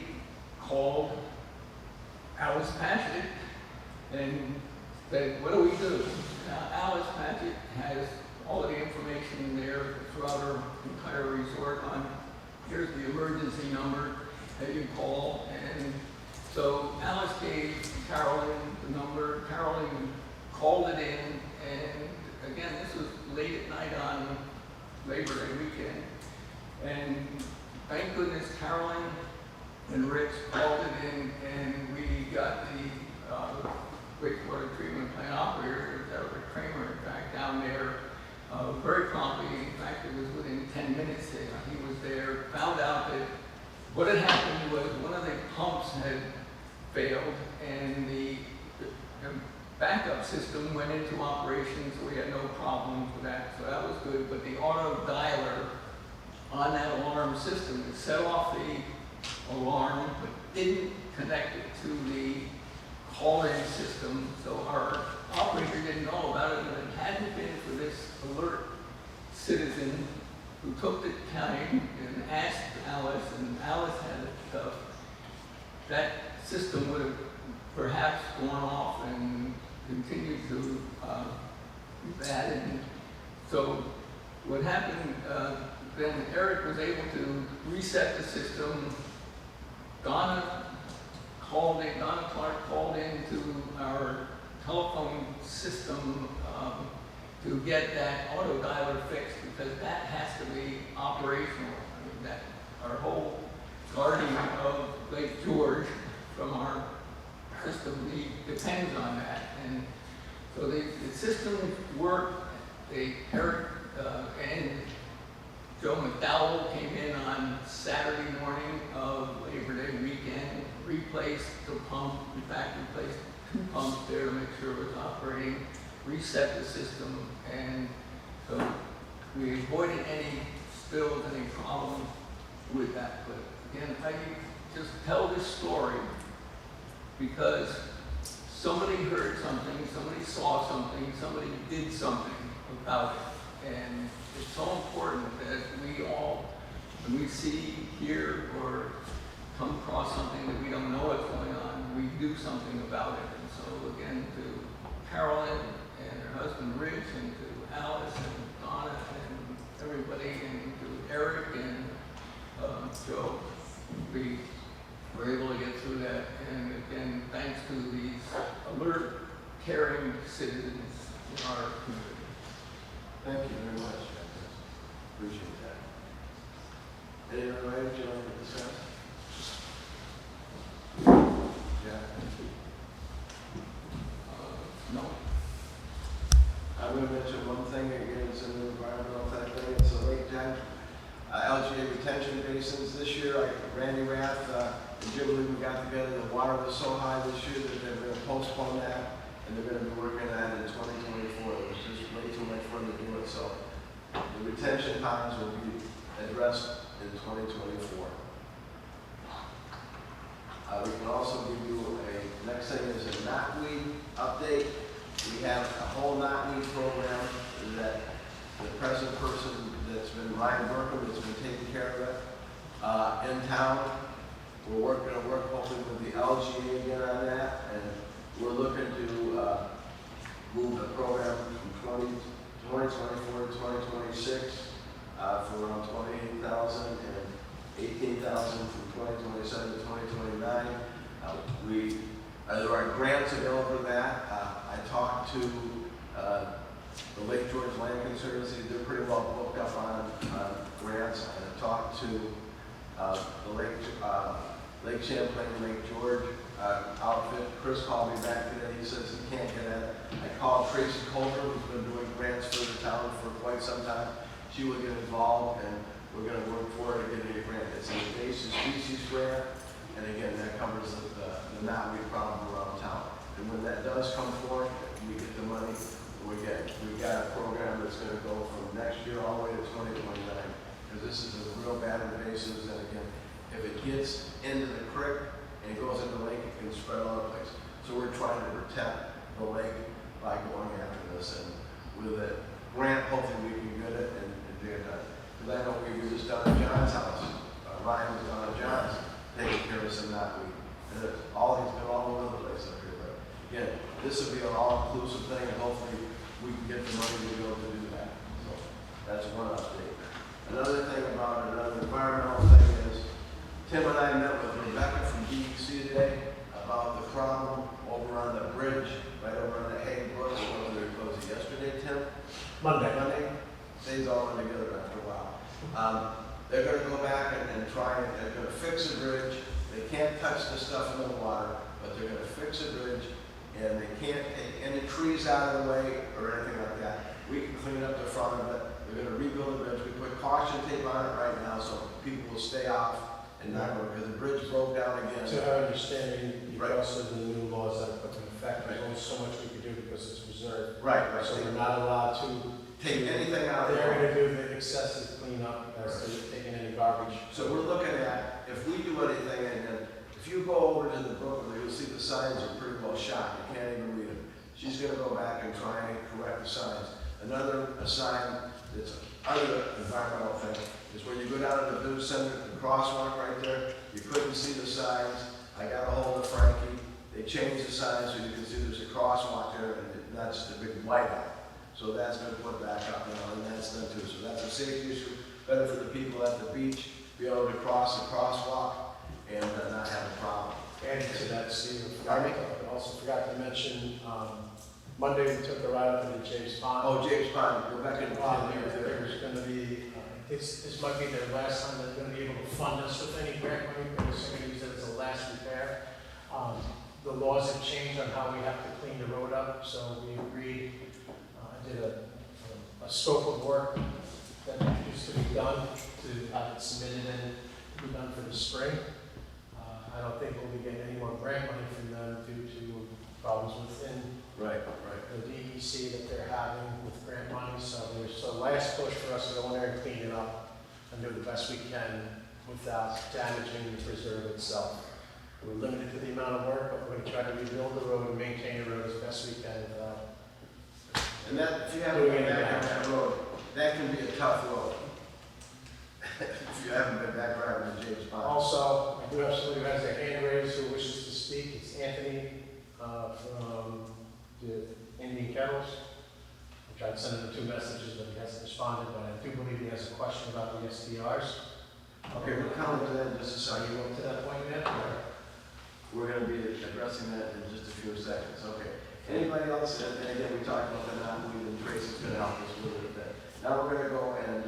called Alice Patchett and said, what do we do? Alice Patchett has all of the information there throughout her entire resort on, here's the emergency number that you call. And so Alice gave Carolyn the number. Carolyn called it in, and again, this was late at night on Labor Day weekend. And thank goodness Carolyn and Rich called it in, and we got the wastewater treatment plant operator, Eric Kramer, in fact, down there very promptly. In fact, it was within 10 minutes that he was there, found out that what had happened was one of the pumps had failed, and the backup system went into operation, so we had no problems with that, so that was good. But the auto dialer on that alarm system, it set off the alarm, but didn't connect it to the call-in system, so our operator didn't know about it. And it hadn't been for this alert citizen who took the time and asked Alice, and Alice had it stuff, that system would have perhaps gone off and continued to be bad. And so what happened, then Eric was able to reset the system. Donna Clark called into our telephone system to get that auto dialer fixed, because that has to be operational. I mean, that our whole guarding of Lake George from our system depends on that. And so the system worked. Eric and Joe McDowell came in on Saturday morning of Labor Day weekend, replaced the pump, in fact, replaced 2 pumps there to make sure it was operating, reset the system, and so we avoided any spills, any problems with that. But again, I just tell this story because somebody heard something, somebody saw something, somebody did something about it. And it's so important that we all, when we see, hear, or come across something that we don't know what's going on, we do something about it. And so again, to Carolyn and her husband Rich, and to Alice and Donna and everybody, and to Eric and Joe, we were able to get through that. And again, thanks to these alert, caring citizens in our community. Thank you very much. Appreciate that. Any other items you want to discuss? Yeah. No. I'm going to mention one thing again, it's an environmental type thing, it's a lake time. LGA retention basins this year, Randy Rath and Jim Lee, we got together, the water was so high this year that they're going to postpone that, and they're going to be working on that in 2024. It was just way too much fun to do it, so the retention ponds will be addressed in 2024. We can also give you next thing is a knotweed update. We have a whole knotweed program that the present person that's been Ryan Burkham that's been taking care of it in town. We're going to work hopefully with the LGA again on that, and we're looking to move the program from 2024 to 2026 for around 28,000 and 18,000 from 2027 to 2029. There are grants available for that. I talked to the Lake George Land Conservancy. They're pretty well booked up on grants. And I talked to the Lake Champlain, Lake George outfit. Chris called me back today. He says he can't get at it. I called Tracy Colbert, who's been doing grants for the town for quite some time. She will get involved, and we're going to work for her to get a grant. It's an invasive species grant, and again, that covers the knotweed problem around town. And when that does come forth, we get the money. We've got a program that's going to go from next year all the way to 2029, because this is a real bad invasive. And again, if it gets into the creek and it goes into the lake, it can spread all over the place. So we're trying to protect the lake by going after this, and with a grant, hopefully we can get it and get it done. Because I know we were just down at John's house. Ryan was down at John's taking care of some knotweed. And he's been all over the place up here. But again, this will be an all-inclusive thing, and hopefully we can get the money to be able to do that. So that's one update. Another thing about another environmental thing is Tim and I met with Rebecca from DEC today about the problem over on the bridge, right over on the Hague Brook. Was it yesterday, Tim? Monday. Stays all run together after a while. They're going to go back and try and they're going to fix the bridge. They can't touch the stuff in the water, but they're going to fix the bridge, and they can't take any trees out of the way or anything like that. We can clean up the front of it. They're going to rebuild the bridge. We put caution tape on it right now so people will stay off and not go, because the bridge broke down again. To our understanding, Right. because of the new laws that are put in effect, there's only so much we can do because it's reserved. Right. So we're not allowed to Take anything out of They're there. going to do the excessive cleanup as to taking any garbage. So we're looking at, if we do anything, and then if you go over to the book, you'll see the signs are pretty well shot. You can't even read them. She's going to go back and try and correct the signs. Another sign that's other environmental thing is when you go down to the village center, the crosswalk right there, you couldn't see the signs. I got a hold of Frankie. They changed the signs so you can see there's a crosswalk there, and not just a big whiteout. So that's been put back up now, and that's done too. So that's a safety issue, better for the people at the beach, be able to cross the crosswalk and not have a problem. Adding to that, Steve, I also forgot to mention, Monday we took a ride up to the James Pond. Oh, James Pond, go back in. There's going to be, this might be their last time they're going to be able to fund us with any grant money, because they're going to use it as a last repair. The laws have changed on how we have to clean the road up, so we agreed, I did a scope of work that used to be done, to have it submitted and be done for the spring. I don't think we'll be getting any more grant money from them due to problems within Right. the DEC that they're having with grant money. So there's a last push for us to go in there and clean it up and do the best we can without damaging the preserve itself. We're limited to the amount of work, but we're going to try to rebuild the road and maintain the road as best we can without. And that, if you haven't been back on that road, that can be a tough road. If you haven't been back driving to James Pond. Also, I do have somebody who has their hand raised who wishes to speak. It's Anthony from the Indian Kettles. I tried sending him 2 messages, but he hasn't responded, but I do believe he has a question about the STRs. Okay, we'll come to that in just a Are second. you going to that point yet? or- We're going to be addressing that in just a few seconds. Okay. Anybody else? And again, we talked about the non-weed, and Tracy's going to help us with it a bit. Now we're going to go and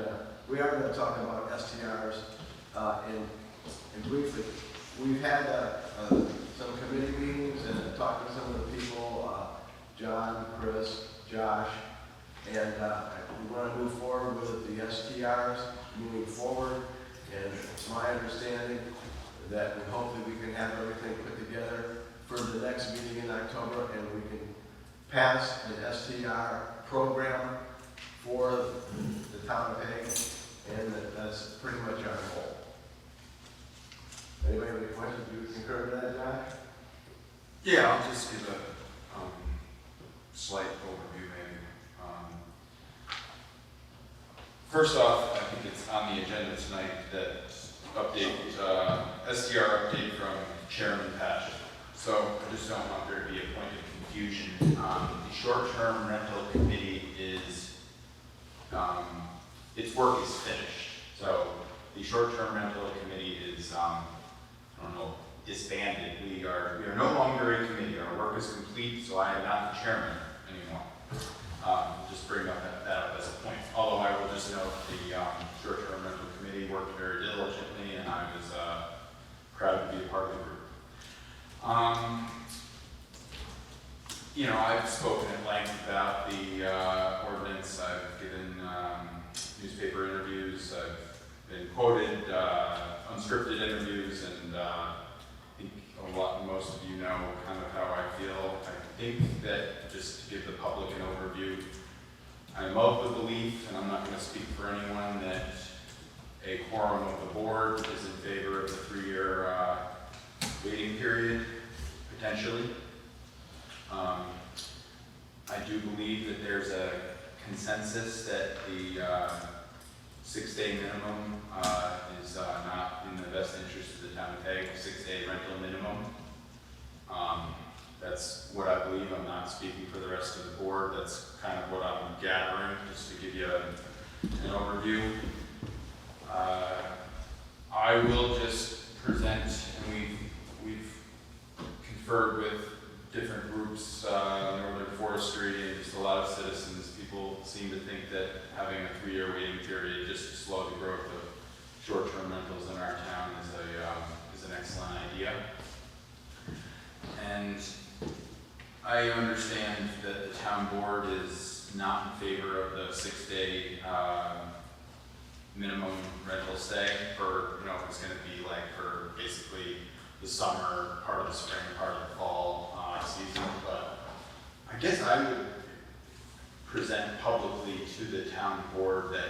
we are going to talk about STRs and briefly. We've had some committee meetings and talked to some of the people, John, Chris, Josh, and we want to move forward with the STRs moving forward. And it's my understanding that hopefully we can have everything put together for the next meeting in October, and we can pass an STR program for the town of Hague, and that's pretty much our goal. Anybody have any questions? Do you concur with that, Josh? Yeah, I'll just give a slight overview maybe. First off, I think it's on the agenda tonight that update, STR update from Chairman Patchett. So I just don't want there to be a point of confusion. The short-term rental committee is, its work is finished. So the short-term rental committee is, disbanded. We are no longer a committee. Our work is complete, so I am not the chairman anymore. Just bring that up as a point. Although I will just note the short-term rental committee worked very diligently, and I was proud to be a part of the group. I've spoken at length about the ordinance. I've given newspaper interviews. I've been quoted, unscripted interviews, and I think most of you know kind of how I feel. I think that, just to give the public an overview, I'm of the belief, and I'm not going to speak for anyone, that a quorum of the board is in favor of the 3-year waiting period, potentially. I do believe that there's a consensus that the 6-day minimum is not in the best interest of the town of Hague, 6-day rental minimum. That's what I believe. I'm not speaking for the rest of the board. That's kind of what I'm gathering, just to give you an overview. I will just present, and we've conferred with different groups, Northern Forestry, and just a lot of citizens. People seem to think that having a 3-year waiting period just to slow the growth of short-term rentals in our town is an excellent idea. And I understand that the town board is not in favor of the 6-day minimum rental stay for, it's going to be like for basically the summer, part of the spring, part of the fall season. But I guess I would present publicly to the town board that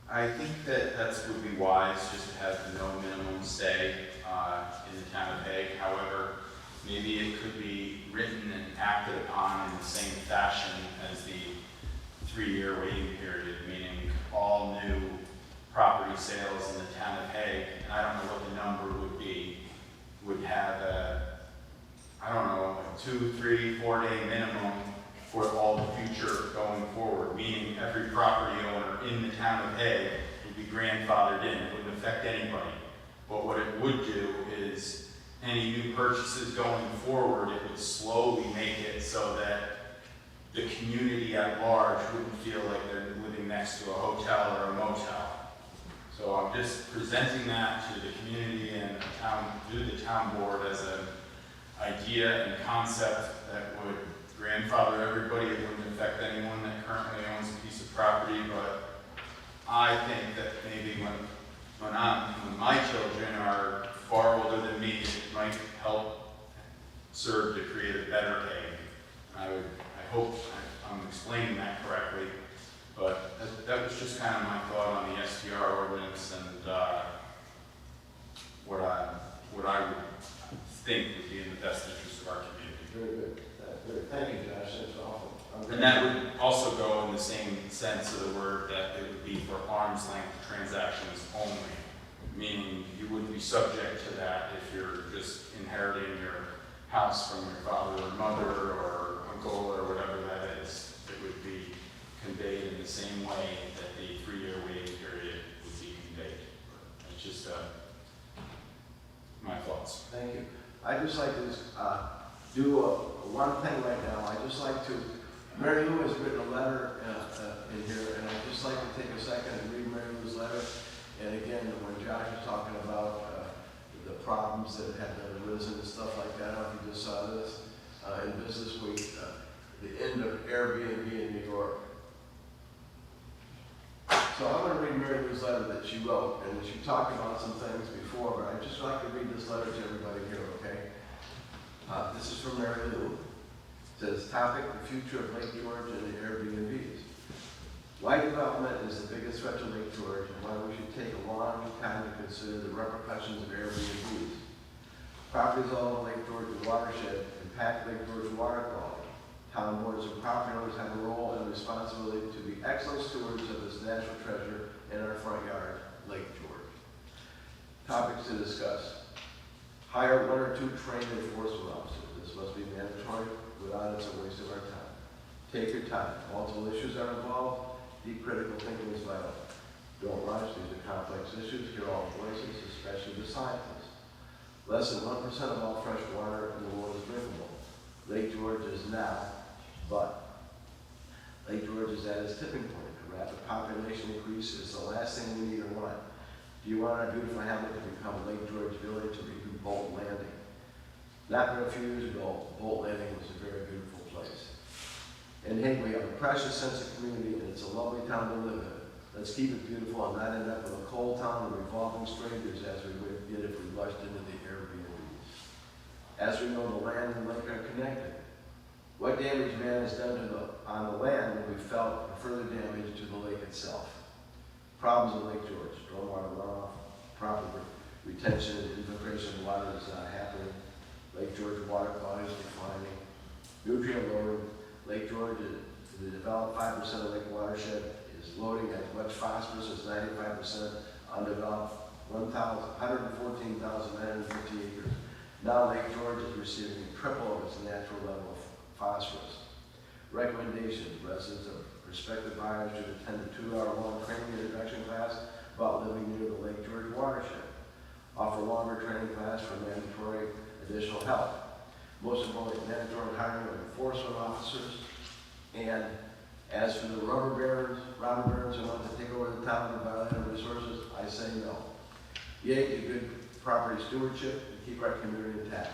I think that would be wise, just to have no minimum stay in the town of Hague. However, maybe it could be written and acted upon in the same fashion as the 3-year waiting period, meaning all new property sales in the town of Hague, and I don't know what the number would be, would have a 2, 3, 4-day minimum for all the future going forward, meaning every property owner in the town of Hague would be grandfathered in. It wouldn't affect anybody. But what it would do is any new purchases going forward, it would slowly make it so that the community at large wouldn't feel like they're living next to a hotel or a motel. So I'm just presenting that to the community and the town board as an idea and concept that would grandfather everybody. It wouldn't affect anyone that currently owns a piece of property, but I think that maybe when my children are far older than me, it might help serve to create a better egg. I hope I'm explaining that correctly, but that was just kind of my thought on the STR ordinance and what I would think would be in the best interest of our community. Very good. Thank you, Josh, that's awful. And that would also go in the same sense of the word that it would be for arm's length transactions only, meaning you wouldn't be subject to that if you're just inheriting your house from your father or mother or uncle or whatever that is. It would be conveyed in the same way that the 3-year waiting period would be conveyed. It's just my thoughts. Thank you. I'd just like to do one thing right now. I'd just like to, Mary Lou has written a letter in here, and I'd just like to take a second and read Mary Lou's letter. And again, when Josh was talking about the problems that had arisen and stuff like that, I don't know if you just saw this in Business Week, the end of Airbnb in New York. So I'm going to read Mary Lou's letter that she wrote, and she talked about some things before, but I'd just like to read this letter to everybody here, okay? This is from Mary Lou. It says, topic, the future of Lake George and the Airbnbs. Why development is the biggest threat to Lake George, and why we should take a long time to consider the repercussions of Airbnbs. Properties all over Lake George watershed impact Lake George water quality. Town boards and property owners have a role and responsibility to be excellent stewards of this natural treasure in our front yard, Lake George. Topics to discuss. Hire 1 or 2 trained enforcement officers. This must be mandatory. Without it, it's a waste of our time. Take your time. Multiple issues are involved. Deep critical thinking is vital. Don't rush. These are complex issues. Hear all voices, especially the scientists. Less than 1% of all fresh water in the world is drinkable. Lake George is now, but Lake George is at its tipping point. A rapid population increase is the last thing we need or want. Do you want our beautiful hamlet to become Lake George Village or even Bolt Landing? Not but a few years ago, Bolt Landing was a very beautiful place. And hey, we have a precious sense of community, and it's a lovely town to live in. Let's keep it beautiful and not end up with a cold town of revolving strangers as we would get if we rushed into the Airbnbs. As we know, the land and lake are connected. What damage man has done on the land will be felt and further damage to the lake itself. Problems in Lake George: stormwater runoff, proper retention and infiltration of water is not happening. Lake George water quality is declining. Nutrient loading. Lake George, the developed 5% of lake watershed, is loading as much phosphorus as 95% undeveloped 114,950 acres. Now Lake George is receiving triple of its natural level of phosphorus. Recommendations: residents of prospective buyers should attend a 2-hour-long training introduction class about living near the Lake George watershed. Offer longer training class for mandatory additional help. Most importantly, mandatory hiring of enforcement officers. And as for the robber barons who want to take over the town and violate our resources, I say no. Yay to good property stewardship and keep our community intact.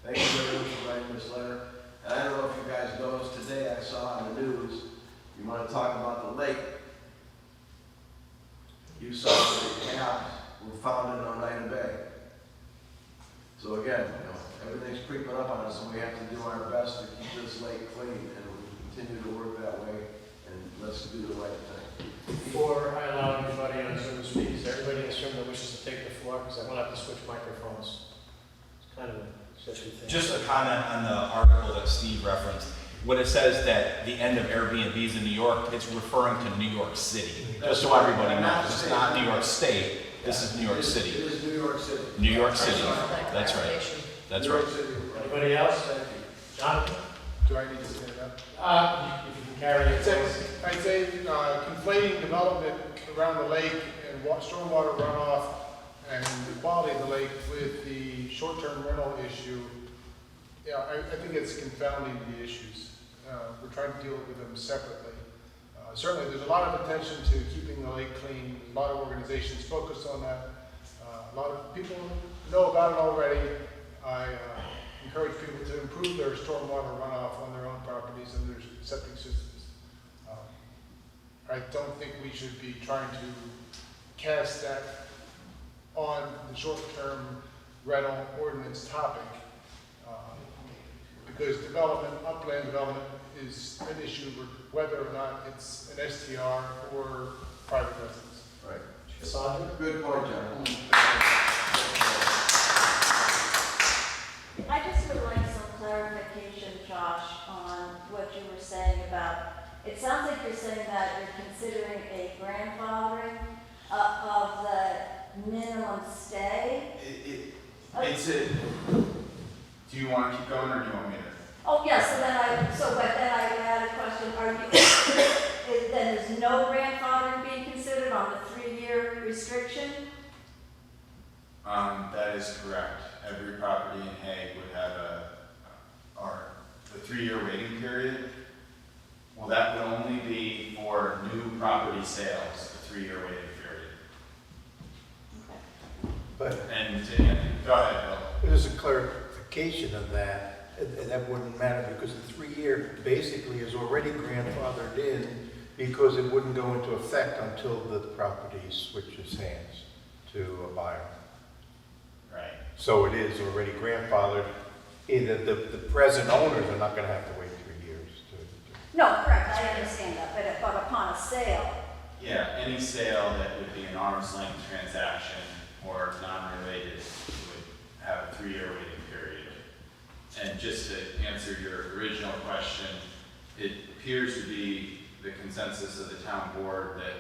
Thank you very much for writing this letter. And I don't know if you guys noticed today, I saw on the news, you want to talk about the lake. You saw that the cabs were found in Oneida Bay. So again, everything's creeping up on us, and we have to do our best to keep this lake clean, and we continue to work that way, and let's do the right thing. Before I allow anybody on Zoom to speak, is there everybody in this room that wishes to take the floor? Because I will have to switch microphones. It's kind of a sketchy thing. Just a comment on the article that Steve referenced. When it says that the end of Airbnbs in New York, it's referring to New York City. Just so everybody knows, it's not New York State. This is New York City. It is New York City. New York City. That's right. That's New right. York City. Anybody else? Jonathan? Do I need to stand up? If you can carry it. I'd say conflating development around the lake and stormwater runoff and the quality of the lake with the short-term rental issue, yeah, I think it's confounding the issues. We're trying to deal with them separately. Certainly, there's a lot of attention to keeping the lake clean. A lot of organizations focus on that. A lot of people know about it already. I encourage people to improve their stormwater runoff on their own properties and their septic systems. I don't think we should be trying to cast that on the short-term rental ordinance topic. Because development, upland development is an issue whether or not it's an STR or private residence. Right. Sandra? Good point, John. I just would like some clarification, Josh, on what you were saying about, it sounds like you're saying that you're considering a grandfathering of the minimum stay. It's a, do you want to keep going or do you want me to? Oh, yes, but then I had a question, then there's no grandfathering being considered on the 3-year restriction? That is correct. Every property in Hague would have the 3-year waiting period. Well, that would only be for new property sales, the 3-year waiting period. But And go ahead, Bill. there's a clarification of that. That wouldn't matter because the 3-year basically is already grandfathered in because it wouldn't go into effect until the property switches hands to a buyer. Right. So it is already grandfathered. Either the present owners are not going to have to wait 3 years to. No, correct, I understand that, but upon a sale, Yeah, any sale that would be an arm's length transaction or non-related would have a 3-year waiting period. And just to answer your original question, it appears to be the consensus of the town board that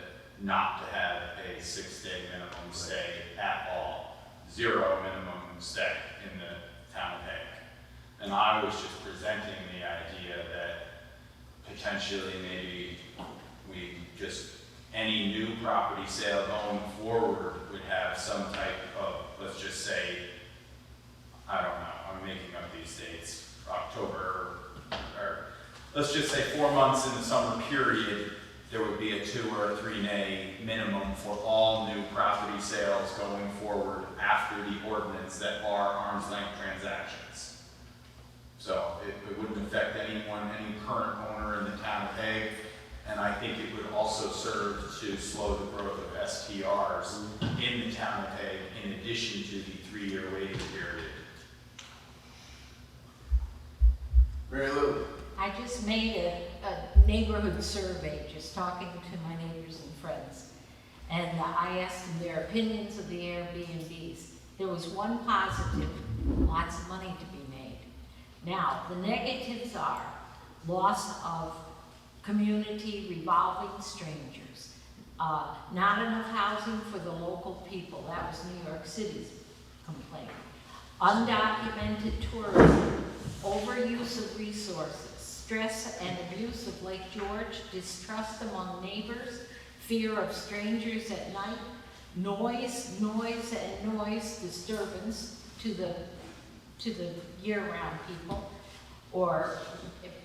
not to have a 6-day minimum stay at all. 0 minimum stay in the town of Hague. And I was just presenting the idea that potentially maybe we just, any new property sale going forward would have some type of, let's just say, I don't know, I'm making up these dates, October, or let's just say 4 months in the summer period, there would be a 2 or a 3-day minimum for all new property sales going forward after the ordinance that are arm's length transactions. So it wouldn't affect anyone, any current owner in the town of Hague, and I think it would also serve to slow the growth of STRs in the town of Hague in addition to the 3-year waiting period. Mary Lou? I just made a neighborhood survey, just talking to my neighbors and friends. And I asked them their opinions of the Airbnbs. There was one positive, lots of money to be made. Now, the negatives are loss of community, revolving strangers, not enough housing for the local people. That was New York City's complaint. Undocumented tourism, overuse of resources, stress and abuse of Lake George, distrust among neighbors, fear of strangers at night, noise disturbance to the year-round people or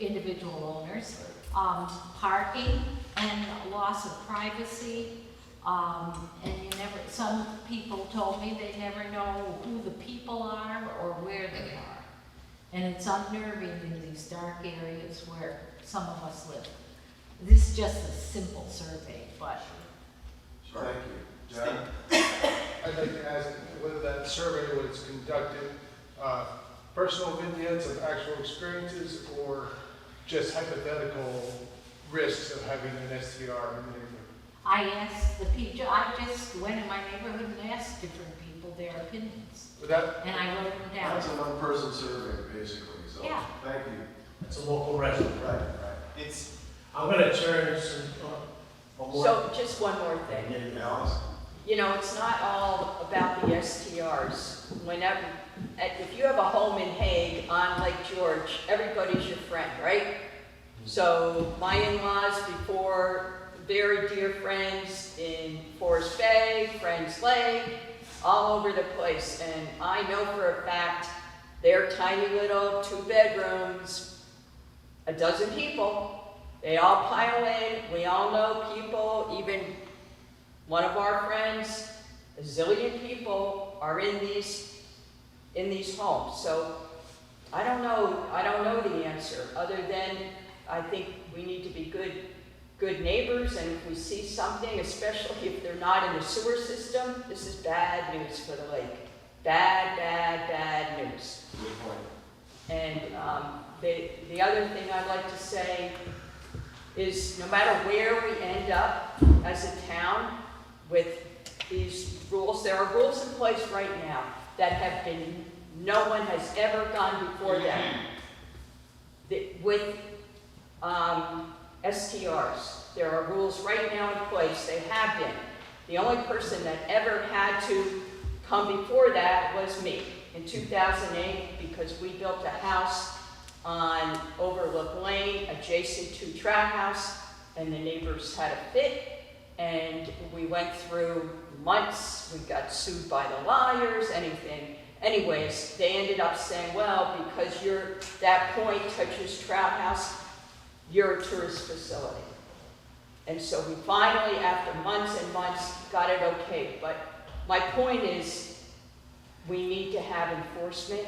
individual owners, parking and loss of privacy. And some people told me they never know who the people are or where they are. And it's unnerving in these dark areas where some of us live. This is just a simple survey, but. Thank you. John? I'd like to ask whether that survey was conducted, personal vignettes of actual experiences or just hypothetical risks of having an STR in the neighborhood? I asked the people, I just went in my neighborhood and asked different people their opinions. Would that, And I wrote them down. That's a one-person survey, basically, so, Yeah. thank you. It's a local resident. Right, right. It's, I'm going to turn some. So just one more thing. Alice? You know, it's not all about the STRs. Whenever, if you have a home in Hague on Lake George, everybody's your friend, right? So my in-laws before, very dear friends in Forest Bay, Friends Lake, all over the place. And I know for a fact, they're tiny little 2 bedrooms, a dozen people. They all pile in, we all know people, even one of our friends, a zillion people are in these homes. So I don't know the answer, other than I think we need to be good good neighbors, and if we see something, especially if they're not in the sewer system, this is bad news for the lake. Bad, bad, bad news. Good point. And the other thing I'd like to say is no matter where we end up as a town with these rules, there are rules in place right now that have been, no one has ever gone before them. With STRs, there are rules right now in place, they have been. The only person that ever had to come before that was me in 2008, because we built a house on Overlook Lane adjacent to Trout House, and the neighbors had a fit, and we went through months, we got sued by the lawyers, anything. Anyways, they ended up saying, well, because that point touches Trout House, you're a tourist facility. And so we finally, after months and months, got it okay. But my point is, we need to have enforcement,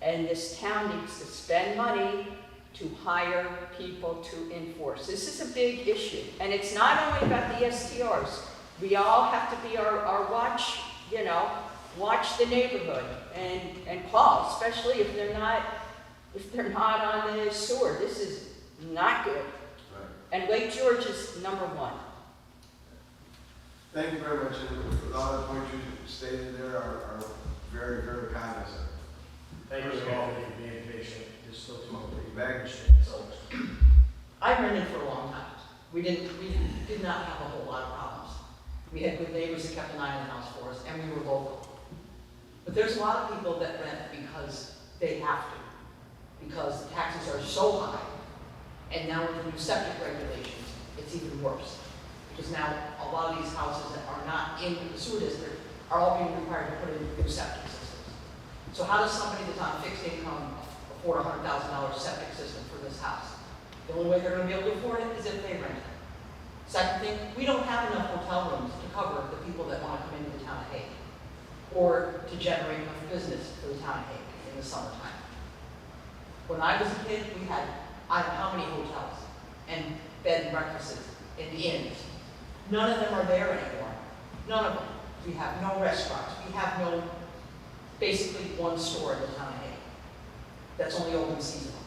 and this town needs to spend money to hire people to enforce. This is a big issue, and it's not only about the STRs. We all have to be our watch, watch the neighborhood and call, especially if they're not on the sewer. This is not good. Right. And Lake George is number one. Thank you very much, and all the points you stated there are very, very cognizant. Thank you First of again all, for being patient. There's still too much. Back. I've rented for a long time. We did not have a whole lot of problems. We had good neighbors that kept an eye on the house for us, and we were local. But there's a lot of people that rent because they have to, because the taxes are so high, and now with the new septic regulations, it's even worse. Because now a lot of these houses that are not in the sewer district are all being required to put in new septic systems. So how does somebody that's on fixed income afford a $100,000 septic system for this house? The only way they're going to be able to afford it is if they rent it. Second thing, we don't have enough hotel rooms to cover the people that want to come into the town of Hague, or to generate enough business for the town of Hague in the summertime. When I was a kid, we had, I don't know how many hotels and bed and breakfasts and inns. None of them are there anymore. None of them. We have no restaurants. We have no, basically one store in the town of Hague that's only open seasonal.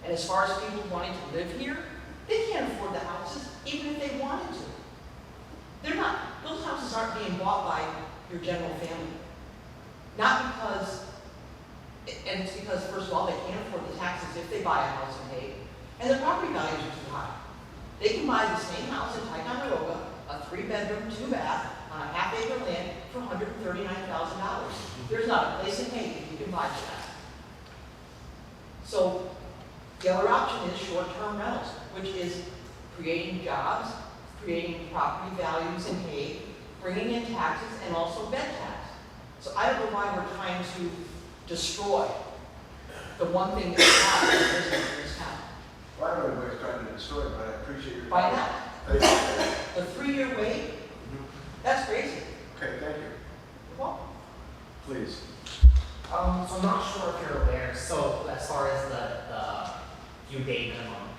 And as far as people wanting to live here, they can't afford the houses, even if they wanted to. They're not, those houses aren't being bought by your general family. Not because, and it's because, first of all, they can't afford the taxes if they buy a house in Hague, and the property values are too high. They can buy the same house in Ticonderoga, a 3-bedroom, 2-bath, on a half-acre land for $139,000. There's not a place in Hague that you can buy for that. So, the other option is short-term rentals, which is creating jobs, creating property values in Hague, bringing in taxes, and also bed tax. So I don't know why we're trying to destroy the one thing that we have in business in this town. Well, I don't know everybody's trying to destroy it, but I appreciate your. By now, Thank you. the 3-year wait, that's crazy. Okay, thank you. Well, Please. So I'm not sure if you're aware, so as far as the due date minimum,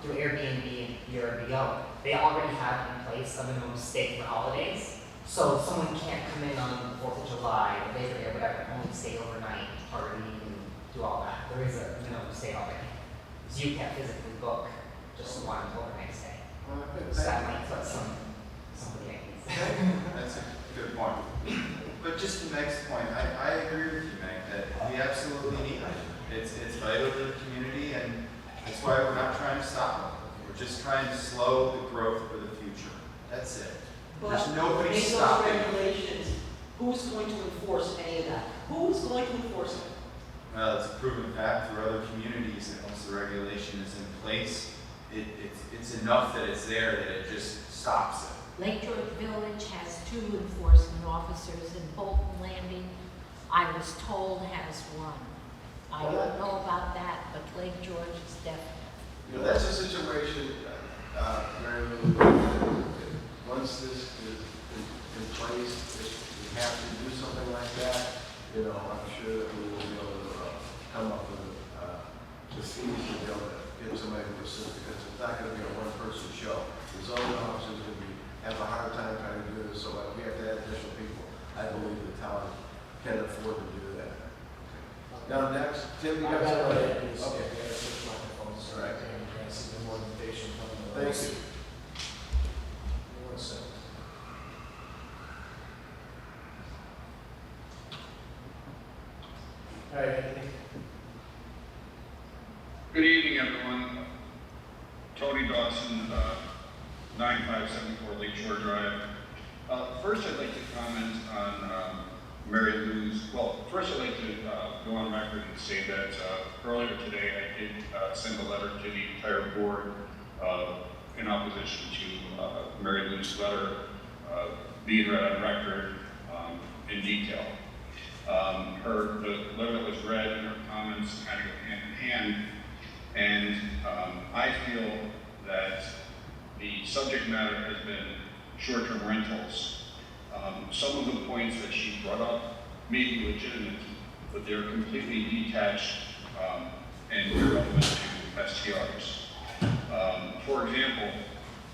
through Airbnb and VRBO, they already have in place a minimum stay for holidays. So someone can't come in on the 4th of July or Labor Day or whatever, only stay overnight, party, and do all that. There is a minimum stay already. So you can't physically book just one overnight stay. So that might put somebody at ease. That's a good point. But just to Meg's point, I agree with you, Meg, that we absolutely need it. It's vital to the community, and that's why we're not trying to stop it. We're just trying to slow the growth for the future. That's it. There's but nobody make those stopping. regulations, who's going to enforce any of that? Who's going to enforce it? Well, it's a proven fact through other communities that once the regulation is in place, it's enough that it's there that it just stops it. Lake George Village has 2 enforcement officers, and Bolton Landing, I was told, has 1. I don't know about that, but Lake George is definitely. That's a situation, Mary Lou, once this is in place, if we have to do something like that, I'm sure that we will be able to come up with the fees to be able to get somebody to assist, because it's not gonna be a one-person show. The zoning officers gonna have a hard time trying to do this, so if we have to add additional people, I believe the town can afford to do that. Now, next, Tim, you got something? Okay. All right. Thank you. One second. All right, Anthony. Good evening, everyone. Tony Dawson, 9574 Lakeshore Drive. First, I'd like to comment on Mary Lou's. Well, first, I'd like to go on record and say that earlier today I did send a letter to the entire board in opposition to Mary Lou's letter being read on record in detail. The letter that was read and her comments kind of go hand in hand, and I feel that the subject matter has been short-term rentals. Some of the points that she brought up may be legitimate, but they're completely detached and irrelevant to STRs. For example,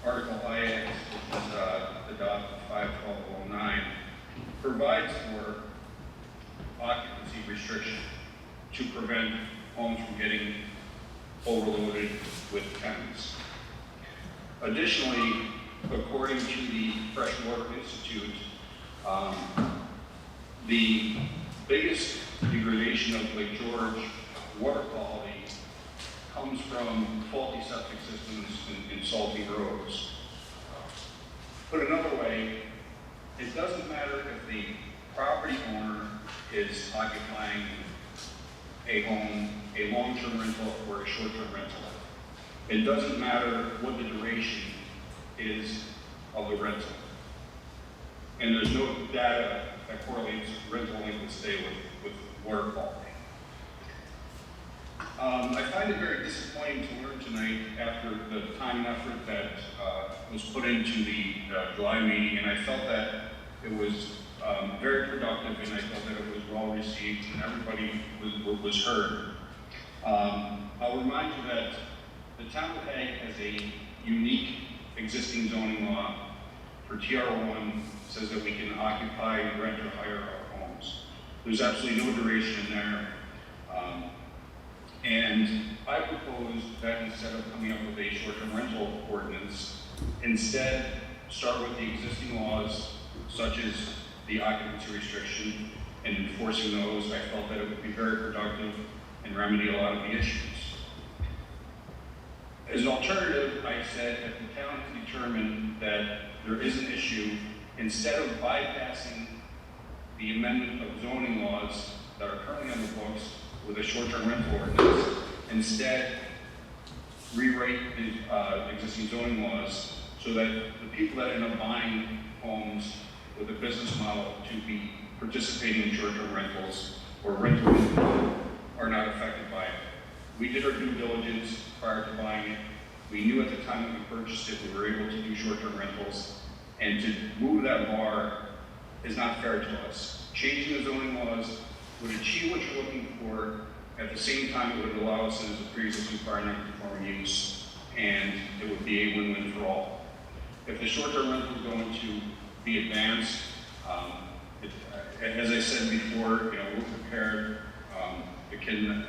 Article IA, which is adopted 5/12/09, provides for occupancy restriction to prevent homes from getting overloaded with tenants. Additionally, according to the Freshwater Institute, the biggest degradation of Lake George water quality comes from faulty septic systems and salty roads. Put another way, it doesn't matter if the property owner is occupying a home, a long-term rental or a short-term rental. It doesn't matter what the duration is of the rental. And there's no data that correlates rental length of stay with water quality. I find it very disappointing to learn tonight, after the time and effort that was put into the July meeting, and I felt that it was very productive, and I felt that it was well received, and everybody was heard. I'll remind you that the town of Hague has a unique existing zoning law for TR1, says that we can occupy, rent, or hire our homes. There's absolutely no duration in there. And I propose that instead of coming up with a short-term rental ordinance, instead start with the existing laws, such as the occupancy restriction, and enforcing those. I felt that it would be very productive and remedy a lot of the issues. As an alternative, I said if the town can determine that there is an issue, instead of bypassing the amendment of zoning laws that are currently on the books with a short-term rental ordinance, instead rewrite the existing zoning laws so that the people that end up buying homes with a business model to be participating in short-term rentals or rental are not affected by it. We did our due diligence prior to buying it. We knew at the time that we purchased it, we were able to do short-term rentals. And to move that bar is not fair to us. Changing the zoning laws would achieve what you're looking for. At the same time, it would allow us as a pre-existing prior non-conforming use, and it would be a win-win for all. If the short-term rental is going to be advanced, as I said before, we're prepared. It can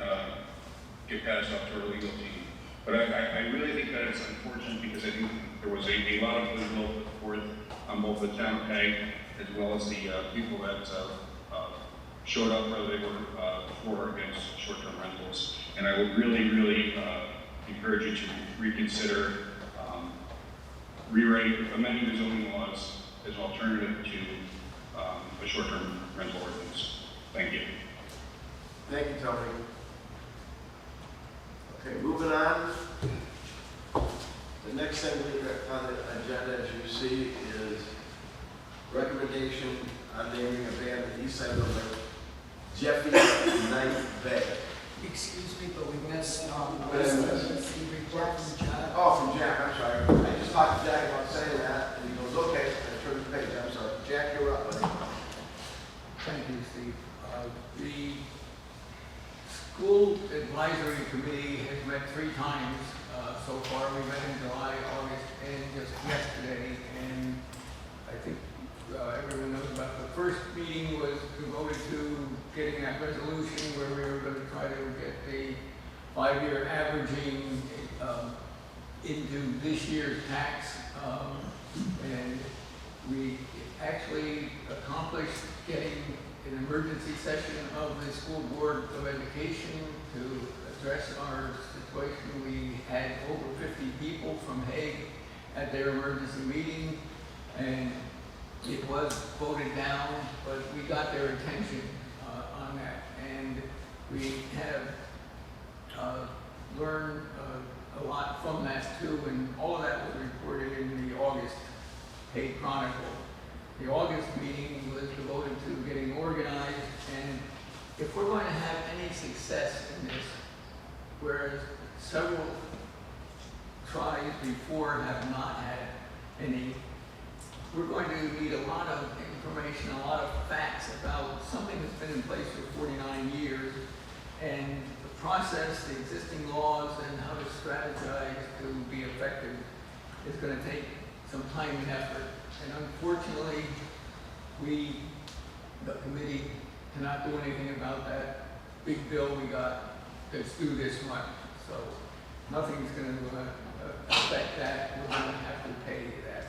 get passed off to our legal team. But I really think that it's unfortunate, because I think there was a lot of goodwill put forth on both the town of Hague as well as the people that showed up, whether they were for or against short-term rentals. And I would really, really encourage you to reconsider amending the zoning laws as an alternative to a short-term rental ordinance. Thank you. Thank you, Tony. Okay, moving on. The next thing we got on the agenda, as you see, is recommendation on naming a band at East Side of the Lake, Jeffy Knight Bay. Excuse me, but we missed, What did I miss? the report from Jack. Oh, from Jack, I'm sorry. I just talked to Jack about saying that, and he goes, okay, I turned the page, I'm sorry. Jack, you're up, buddy. Thank you, Steve. The school advisory committee has met 3 times so far. We met in July, August, and just yesterday. And I think everyone knows about the first meeting was devoted to getting that resolution where we were going to try to get the 5-year averaging into this year's tax. And we actually accomplished getting an emergency session of the School Board of Education to address our situation. We had over 50 people from Hague at their emergency meeting, and it was voted down, but we got their attention on that. And we have learned a lot from that too, and all of that was reported in the August Hague Chronicle. The August meeting was devoted to getting organized, and if we're going to have any success in this, whereas several tries before have not had any, we're going to need a lot of information, a lot of facts about something that's been in place for 49 years, and the process, the existing laws, and how to strategize to be effective is going to take some time and effort. And unfortunately, we, the committee, cannot do anything about that big bill we got that's due this month. So nothing's going to affect that. We're going to have to pay that.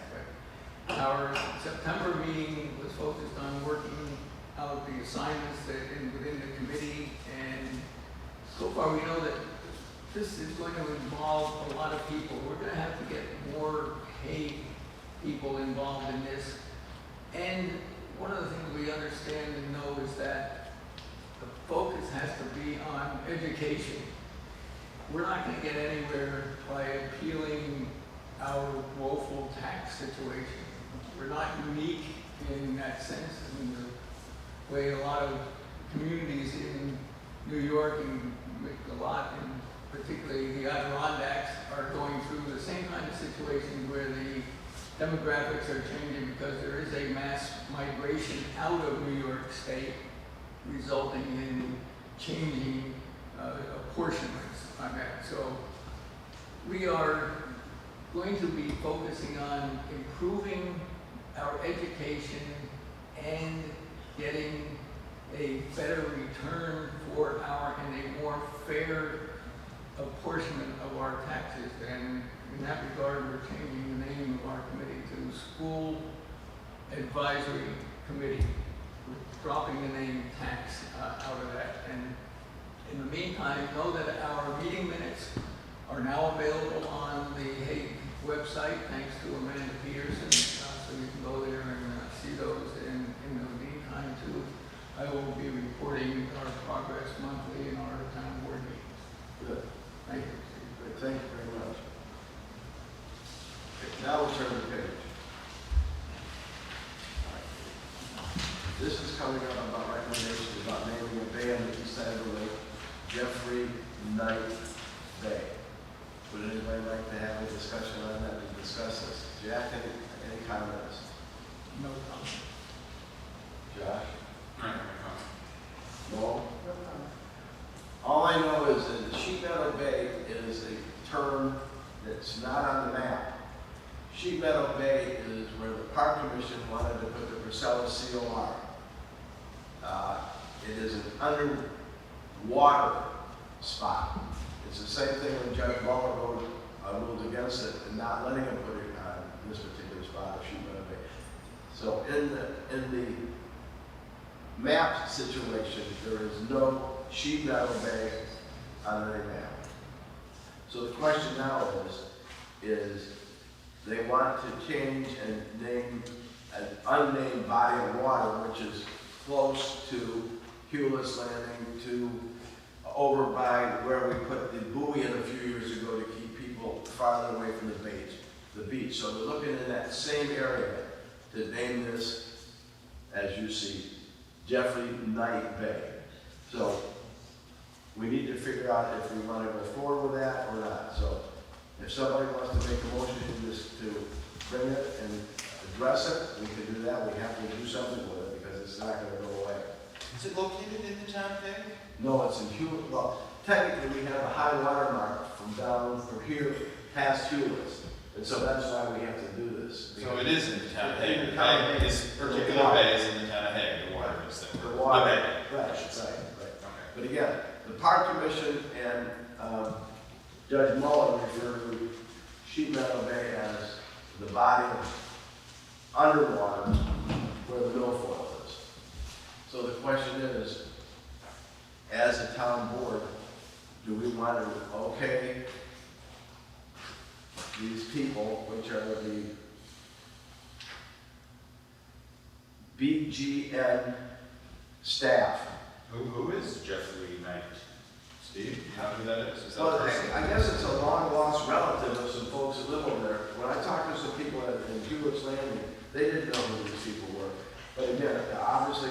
But our September meeting was focused on working out the assignments within the committee, and so far we know that this is going to involve a lot of people. We're going to have to get more Hague people involved in this. And one of the things we understand and know is that the focus has to be on education. We're not going to get anywhere by appealing our woeful tax situation. We're not unique in that sense, in the way a lot of communities in New York and a lot, and particularly the Adirondacks, are going through the same kind of situation where the demographics are changing because there is a mass migration out of New York State, resulting in changing apportionments on that. So we are going to be focusing on improving our education and getting a better return for and a more fair apportionment of our taxes. And in that regard, we're changing the name of our committee to School Advisory Committee. We're dropping the name tax out of that. And in the meantime, know that our meeting minutes are now available on the Hague website, thanks to Amanda Peterson. So you can go there and see those. And in the meantime, too, I will be reporting our progress monthly in our town board meetings. Good. Thank you, Steve. Good. Thank you very much. Okay, now we'll turn the page. This is coming up about recommendations about naming a bay on the east side of the lake, Jeffrey Knight Bay. Would anybody like to have a discussion on that? We discuss this. Jack, any comments? No comment. Josh? No? All I know is that Sheep Meadow Bay is a term that's not on the map. Sheep Meadow Bay is where the Park Commission wanted to put the Purcell COR. It is an underwater spot. It's the same thing when Judge Waller ruled against it and not letting him put it on this particular spot of Sheep Meadow Bay. So in the map situation, there is no Sheep Meadow Bay on any map. So the question now is they want to change and name an unnamed body of water, which is close to Hewlett's Landing, to over by where we put the buoy in a few years ago to keep people farther away from the beach. So they're looking in that same area to name this, as you see, Jeffrey Knight Bay. So we need to figure out if we want to go forward with that or not. So if somebody wants to make a motion to bring it and address it, we can do that. We have to do something with it because it's not going to go away. Is it located in the town thing? No, it's in Hewlett, well, technically, we have a high water mark from down from here past Hewlett's. And so that's why we have to do this. So it is in the town of Hague. In the town of Hague. This particular bay is in the town of Hague, the water is there. The water, bay. right, I should say. right. Okay. But again, the Park Commission and Judge Mullen refer to Sheep Meadow Bay as the body underwater where the milfoil is. So the question is, as a town board, do we want to okay these people, which are the BGN staff? Who is Jeffrey Knight? Steve, you know who that is? Is that Well, a person? I guess it's a long lost relative of some folks that live over there. When I talked to some people in Hewitt's Landing, they didn't know who these people were. But again, obviously,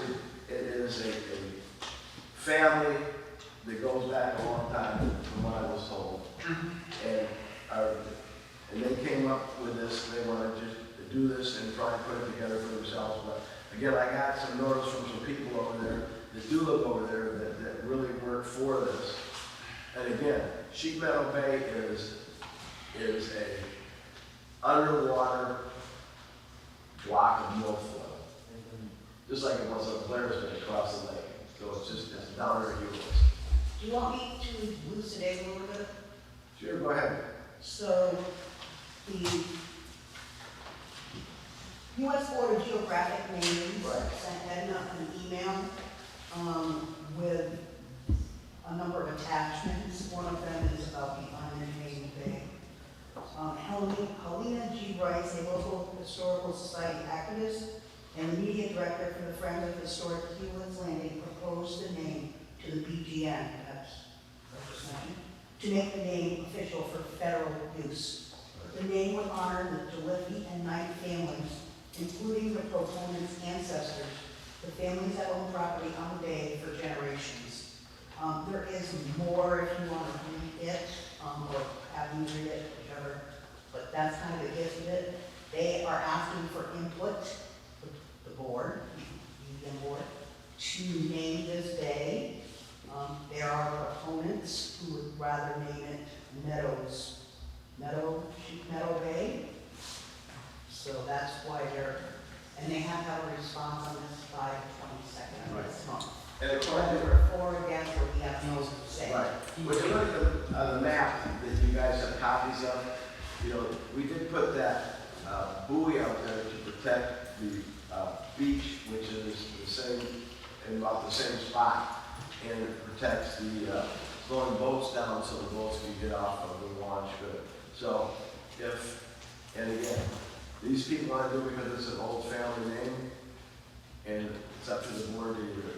it is a family that goes back a long time, from what I was told. And they came up with this, they wanted to do this and try and put it together for themselves. But again, I got some notice from some people over there that do live over there that really work for this. And again, Sheep Meadow Bay is a underwater block of milfoil, just like it was up Blair's Bay across the lake. So it's down there at Hewlett's. Do you want me to elucidate a little bit? Sure, go ahead. So, the U.S. Board of Geographic Names sent Edna an email with a number of attachments. One of them is about the unnamed bay. Helena G. Rice, a local historical society activist and the media director for the Friends of Historic Hewitt's Landing, proposed the name to the BGN, that's what I just mentioned, to make the name official for federal use. The name would honor the Joliffe and Knight families, including the proponents' ancestors, the families that own property on the bay for generations. There is more if you want to read it, or have me read it, whichever, but that's kind of the gist of it. They are asking for input, the board, the board, to name this bay. There are proponents who would rather name it Sheep Meadow Bay. So that's why and they have to have a response on this by the 22nd of this month. And according to Whether for or against, or we have no say. Right. When you look at the map that you guys have copies of, you know, we did put that buoy out there to protect the beach, which is the same, in about the same spot, and it protects the slowing boats down so the boats can get off of the launch good. So and again, these people want to do it because it's an old family name, and it's up to the board to either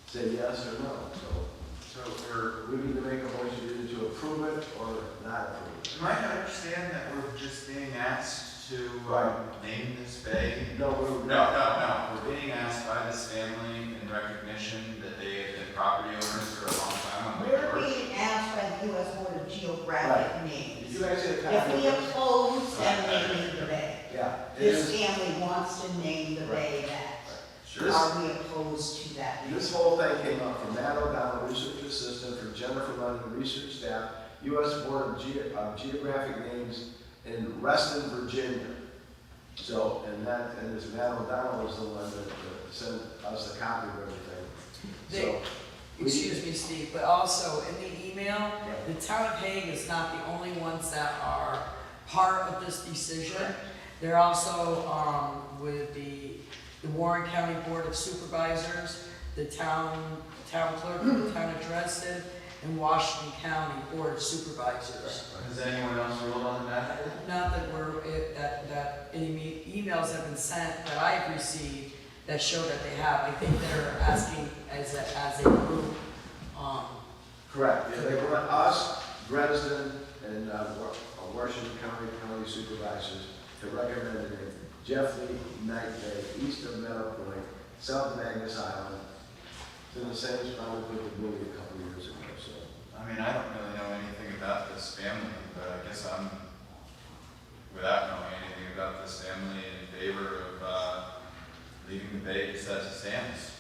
say yes or no. So we need to make a motion either to approve it or not approve it. Am I to understand that we're just being asked to name this bay? No, We're being asked by this family in recognition that they have been property owners for a long time on Lake We're George. being asked by the U.S. Board of Geographic Names. Did you guys get a copy If we of this? oppose them naming the bay, Yeah. this family wants to name the bay that. Sure. Are we opposed to that? This whole thing came up from Matt O'Donnell, research assistant, from Jennifer London, research staff, U.S. Board of Geographic Names in Reston, Virginia. So, and this Matt O'Donnell was the one that sent us a copy of everything. Excuse me, Steve, but also in the email, the town of Hague is not the only ones that are part of this decision. They're also with the Warren County Board of Supervisors, the town clerk of the town of Dresden, and Washington County Board of Supervisors. Has anyone else ruled on that? Not that that any emails have been sent that I've received that show that they have. I think they're asking as a group. Correct. Yeah, they want us, Dresden, and Washington County Supervisors to recommend the name Jeff Lee Knight Bay, east of Meadow Point, south of Magnus Island. It's in the same spot we put the buoy a couple of years ago. So, I mean, I don't really know anything about this family, but I guess I'm, without knowing anything about this family, in favor of leaving the bay just as it stands.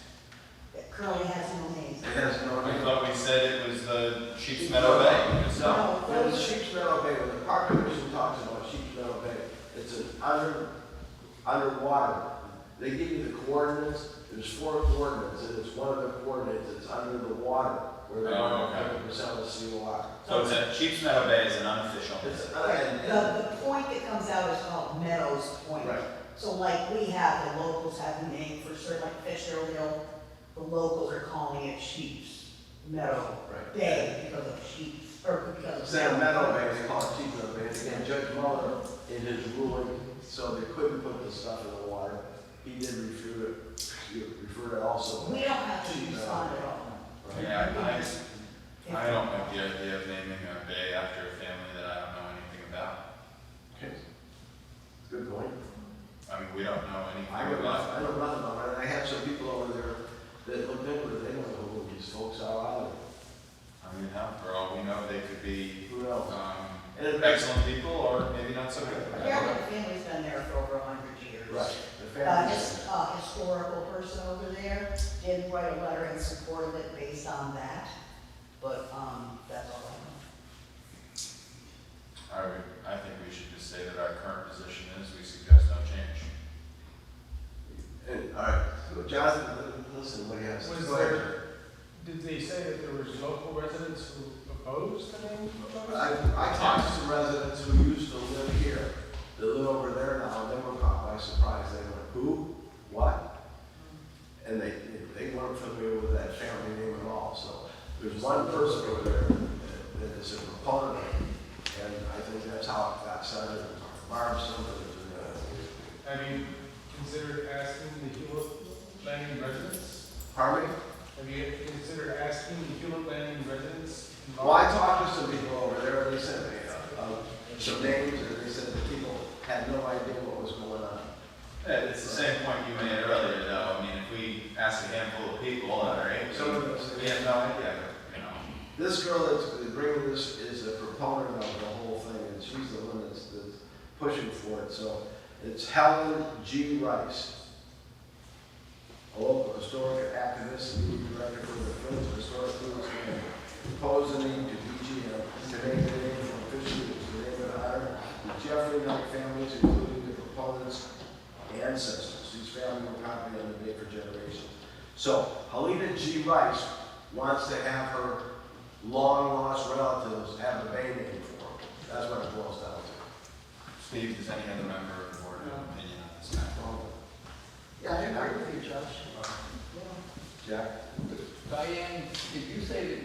coordinates, and it's one of the coordinates, it's under the water, where they Oh, are okay. 100% of seawater. So it's a, Sheep's Meadow Bay is an unofficial. It's, The point that comes out is called Meadows Point. right. So like we have, the locals have a name for certain, like Fisher Hill, the locals are calling it Sheep's Meadow Right. Bay because of sheep, or because of. San Meadow Bay, they call it Sheep Meadow Bay, and Judge Muller, in his ruling, so they couldn't put the stuff in the water. He did refer it also. We don't have to respond at all. Right. Yeah, I don't like the idea of naming a bay after a family that I don't know anything about. Okay. Good point. I mean, we don't know anything I know about. nothing about it, and I have some people over there that looked into it, they don't know who these folks are either. I mean, hell, for all we know, they could be, Who knows? And excellent people, or maybe not so good. Apparently the family's been there for over 100 years. Right. The family. Historical person over there did write a letter in support of it based on that, but, that's all I know. I think we should just say that our current position is we suggest no change. And, all right, so Jonathan, listen, what do you have to say? Was Go ahead. there, did they say that there was local residents who opposed the name? I talked to some residents who used to live here, that live over there now, and they were caught by surprise. They went, who? What? And they weren't familiar with that family name at all. So there's one person over there that is a proponent of it, and I think that's how it got started. Barb Silver. Have you considered asking the Hewlett Landing residents? Pardon me? Have you considered asking the Hewlett Landing residents? Well, I talked to some people over there, and they sent me some names, and they said that people had no idea what was going on. Yeah, it's the same point you made earlier, though. I mean, if we ask a handful of people, all right, we have no idea, you know. This girl that's bringing this is a proponent of the whole thing, and she's the one that's pushing for it. So it's Helen G. Rice, a local historic activist and lead director for the Friends of Historic Foods, proposed the name to BGM to make the name from officially to name in honor of the Jeffrey Knight families, including the proponents' ancestors. These families were copied on the day for generations. So Helena G. Rice wants to have her long-lost relatives have the Bay name for them. That's what it boils down to. Steve, does any other member of the board have an opinion on this matter? Yeah, I agree with you, Josh. Jack? Diane, did you say that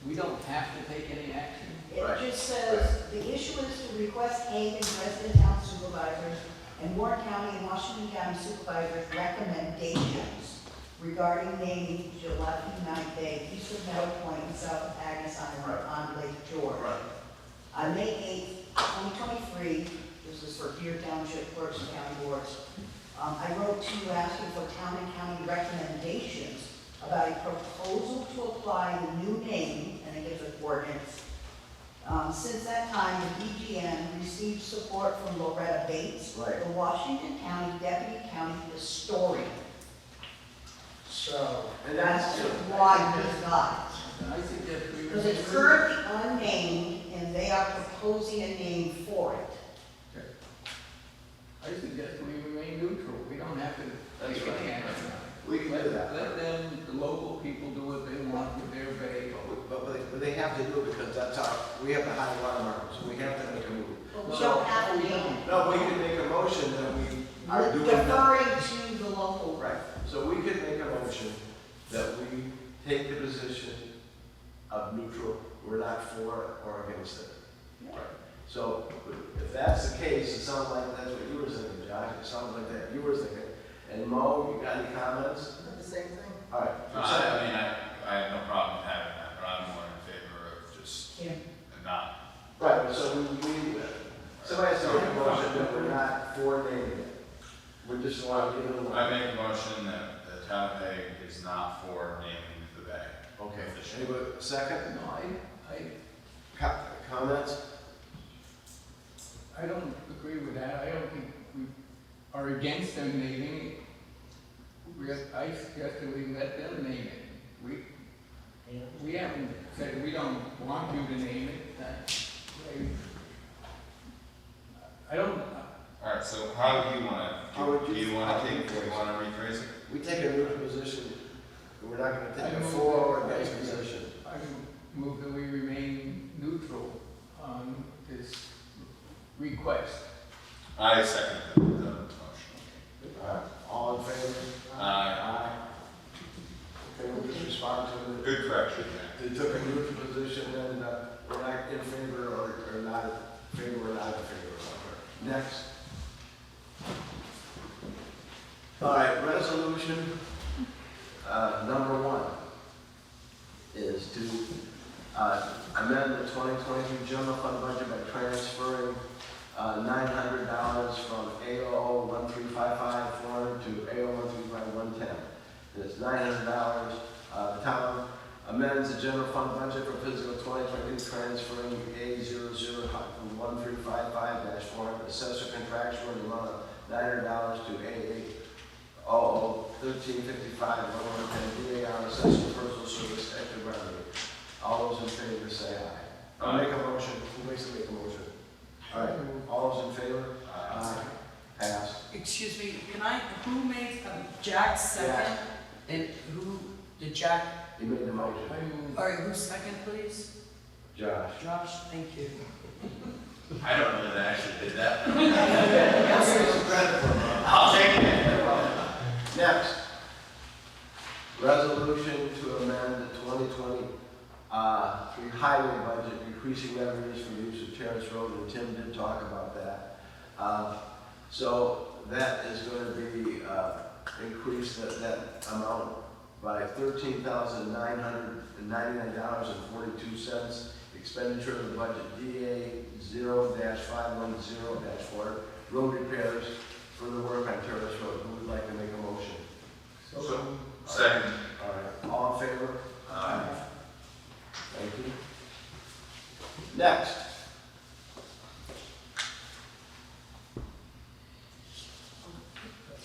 we don't have to take any action? It just says, the issue is to request Hague and resident town supervisors and Warren County and Washington County supervisors recommendations regarding naming Gillespie Night Day, east of Meadow Point and south of Agnes Island on Lake George. On May 8th, 2023, this is for Deer Township Clerks and County Boards, I wrote to you asking for town and county recommendations about a proposal to apply the new name, and it gives a coordinates. Since that time, the BGN received support from Loretta Bates, the Washington County Deputy County Historian. So, that's why we got I suggest we. it. Because it's currently unnamed, and they are proposing a name for it. I suggest we remain neutral. We don't have to That's take any right. action. We can do that. Let them, the local people do what they want with their bay. But they have to do it because that's our, we have the high water mark, so we have to make a move. But we don't have to name it. No, we can make a motion that we are doing that. Deferring to the local. Right, so we could make a motion that we take the position of neutral, we're not for or against it. Right. So if that's the case, it sounds like that's what you were thinking, Josh, it sounds like that you were thinking. And Mo, you got any comments? The same thing. All right. I mean, I have no problem having that, but I'm more in favor of just not. Right, so somebody has to make a motion that we're not for naming it. We just want to give it a. I make a motion that the town of Hague is not for naming the bay. Okay, officially. anybody, second? No, Comments? I don't agree with that. I don't think we are against them naming it. I suggest that we let them name it. We haven't said we don't want you to name it. I don't. All right, so how do you want to, do you want to rephrase it? We take a neutral position we're not gonna take I a move for or that- against position. I move that we remain neutral on this request. I second the motion. All right, all in favor? Aye. Okay, we'll just respond to it. Good correction, yeah. They took a neutral position, and we're not in favor or not in favor or not in favor. Next. All right, resolution, number 1 is to, amend the 2023 general fund budget by transferring, $900 from AO 1355 to AO 1355 110. And it's $900, the town amends the general fund budget for fiscal 2022, transferring A00 from 1355-400 assessor contractual in the amount of $900 to A00 1355 110 DAR assessor personal service active revenue. All those in favor say aye. I'll make a motion. Who makes to make a motion? All right. All those in favor? Aye. Pass. Excuse me, who made, Jack second? Jack. And who, did Jack, You made the motion. all right, who's second, please? Josh. Josh, thank you. I don't know that I actually did that. I'll give you some credit for it. I'll take it. Next, resolution to amend the 2020 highway budget, increasing revenues from use of Terrace Road, and Tim did talk about that. So that is going to be increase that amount by $13,999.42. Expenditure of the budget DA 0-510-4 road repairs for the work on Terrace Road. Who would like to make a motion? So, Second. All right, all in favor? Aye. Thank you. Next.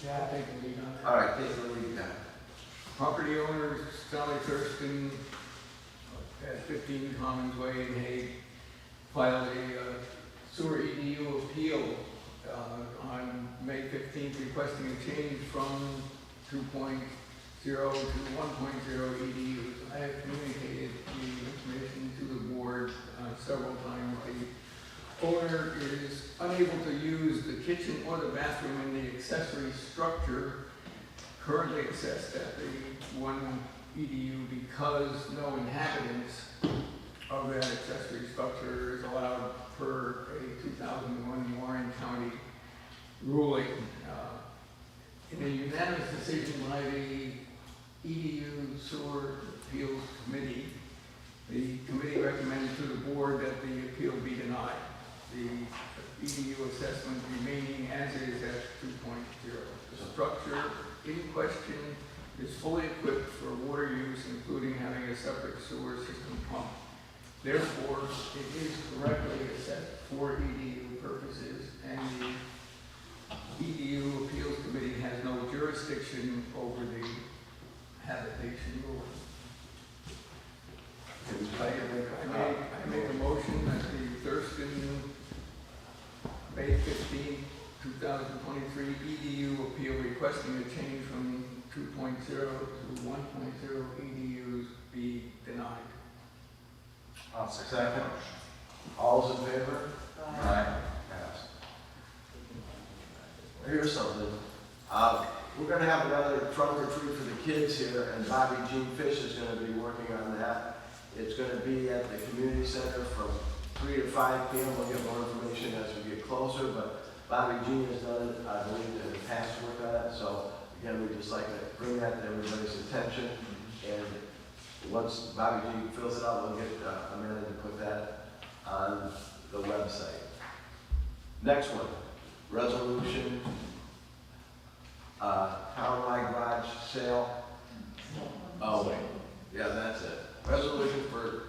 yeah, take the lead on that. All right, take the lead now. Property owner Sally Thurston at 15 Commons Way in Hague filed a sewer EDU appeal on May 15th requesting a change from 2.0 to 1.0 EDUs. I have communicated the information to the board several times. The owner is unable to use the kitchen or the bathroom in the accessory structure currently assessed at the one EDU because no inhabitants of that accessory structure is allowed per a 2001 Warren County ruling. In a unanimous decision by the EDU Sewer Appeals Committee, the committee recommended to the board that the appeal be denied. The EDU assessment remaining as is at 2.0. The structure in question is fully equipped for water use, including having a separate sewer system pump. Therefore, it is correctly assessed for EDU purposes, and the EDU Appeals Committee has no jurisdiction over the habitation rule. I make a motion that the Thurston May 15, 2023 EDU appeal requesting a change from 2.0 to 1.0 EDUs be denied. I'll second. All those in favor? Aye. Pass. Here's something. We're going to have another trunk or treat for the kids here, and Bobby Jean Fish is going to be working on that. It's going to be at the community center from 3 to 5 p.m. We'll get more information as we get closer, but Bobby Jean has done it, I believe, in the past work on it. So again, we'd just like to bring that to everybody's attention. And once Bobby Jean fills it out, we'll get Amanda to put that on the website. Next one, resolution, townwide garage sale. Oh, wait, yeah, that's it. Resolution for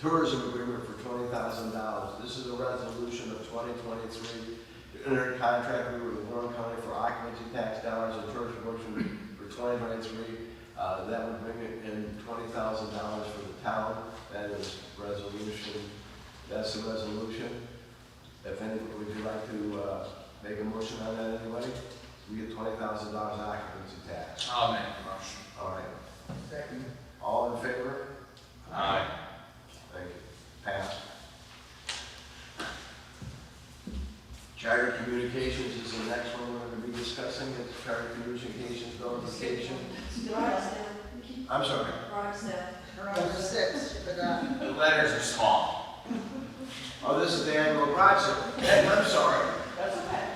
tourism agreement for $20,000. This is a resolution of 2023 to enter a contract agreement with Warren County for occupancy tax dollars and tourism promotion for 2023. That would bring it in $20,000 for the town. That is resolution. That's the resolution. If any, would you like to make a motion on that, anybody? We get $20,000 occupancy tax. I'll make the motion. All right. Second. favor? Aye. Thank you. Passed. Charter Communications is the next one we're going to be discussing. It's Charter Communications notification. I'm sorry. Number 6, forgot. The letters are small. Oh, this is the annual garage sale. Hey, I'm sorry. That's okay.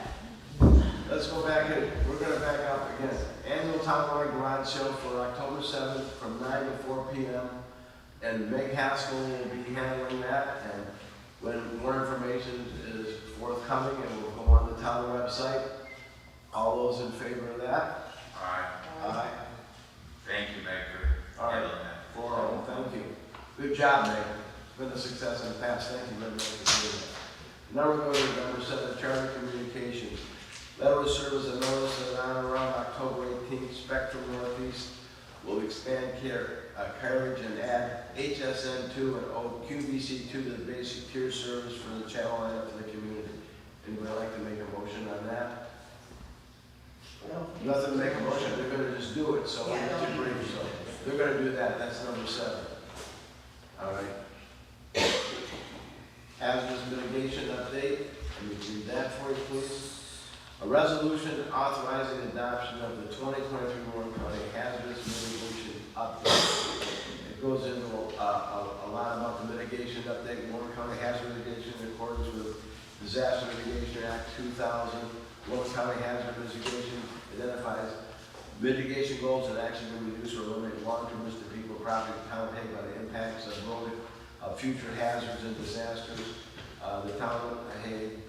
Let's go back in. We're going to back up again. Annual townwide garage sale for October 7th from 9 to 4 p.m. And Meg Haskell will be handling that. And when more information is forthcoming, it will go on the town website. All those in favor of that? Aye. Aye. Thank you, Meg, for All right. handling that. 4-0. Thank you. Good job, Meg. It's been a success in the past. Thank you very much for doing that. Now we're going to number 7, Charter Communications. Letter of service and notice that on or around October 18th, Spectrum Northeast will expand carriage and add HSN2 and QVC2 to the basic tier service for the channel lineup for the community. Anybody like to make a motion on that? Nothing to make a motion, they're going to just do it, so Yeah, it's a brief, so they're going to do that. That's number 7. All right. Hazardous mitigation update. Let me read that for you, please. A resolution authorizing adoption of the 2023 Warren County Hazardous Mitigation Update. It goes into a lot about the mitigation update. Warren County Hazard Mitigation in accordance with Disaster Mitigation Act 2000. Warren County Hazard Mitigation identifies mitigation goals and action to reduce or eliminate long-term risk to people, property, town paid by the impacts of road, future hazards and disasters. The town of Hague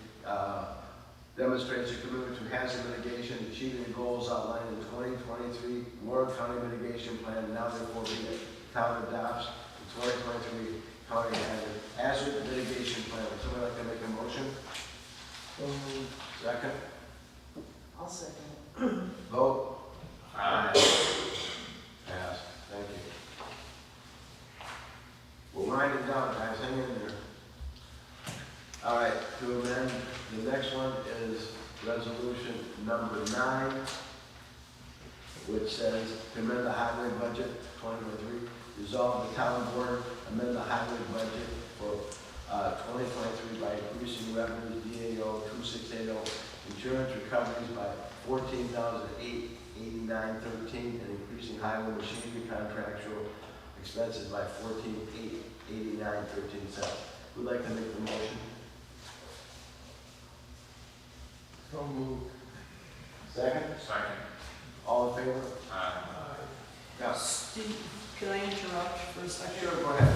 demonstrates a commitment to hazard mitigation, achieving the goals outlined in 2023 Warren County Mitigation Plan. Now therefore be the town adopts the 2023 County Hazard Mitigation Plan. Would somebody like to make a motion? Second? I'll second. Vote? Aye. Pass. Thank you. We'll wind it down, guys. Hang in there. All right, to amend, the next one is resolution number 9, which says to amend the highway budget 2023. Resolve the town board amend the highway budget for 2023 by increasing revenues DAO 2680 insurance recoveries by $14,889.13 and increasing highway machinery contractual expenses by $14,889.13. Who'd like to make the motion? So moved. Second? Second. All in favor? Aye. Yeah. Steve, can I interrupt for a second? Sure, go ahead.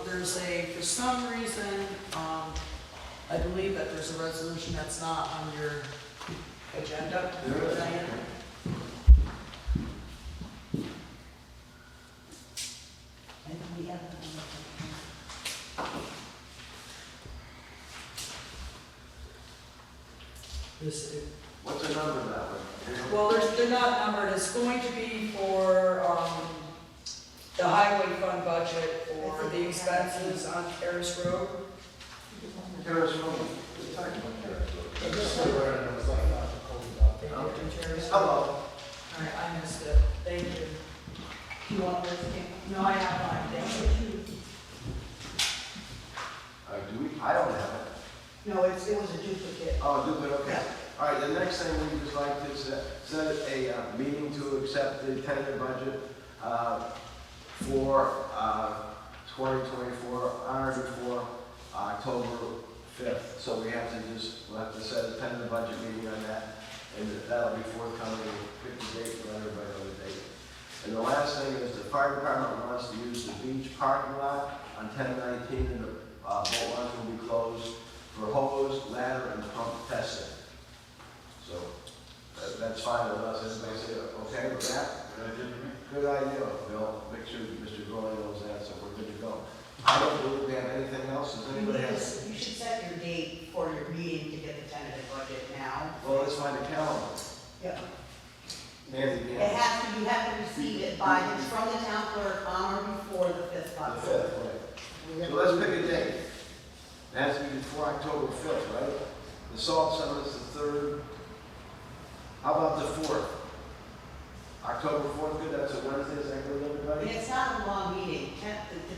There's for some reason, I believe that there's a resolution that's not on your agenda. There is. Diane. And we have This, What's the number of that one? well, they're not numbered. It's going to be for, the highway fund budget for the expenses on Terrace Road. Terrace Road. Hello. All right, I missed it. Thank you. Do you want this? No, I have mine, thank you. Do we? I don't have it. No, it was a duplicate. Oh, duplicate, okay. All right, the next thing we just like to set a meeting to accept the tentative budget for 2024 on or before October 5th. So we'll have to set a tentative budget meeting on that, and that'll be forthcoming. Pick the date, let everybody know the date. And the last thing is the fire department wants to use the beach parking lot on 10/19, and the boat launch will be closed for hose, ladder, and pump testing. So that's fine with us. Everybody say okay with that? Good idea, Bill. Make sure Mr. Groy knows that, so we're good to go. I don't believe we have anything else. Does anybody have? You should set your date for your meeting to get the tentative budget now. Well, let's find a calendar. Yep. Nancy, It has to, you have to receive it by, it's from the town clerk on or before the 5th of The October. 5th, right. So let's pick a date. It has to be before October 5th, right? The salt summit's the 3rd. How about the 4th? October 4th, good, that's a Wednesday, is that good with I mean, everybody? it's not a long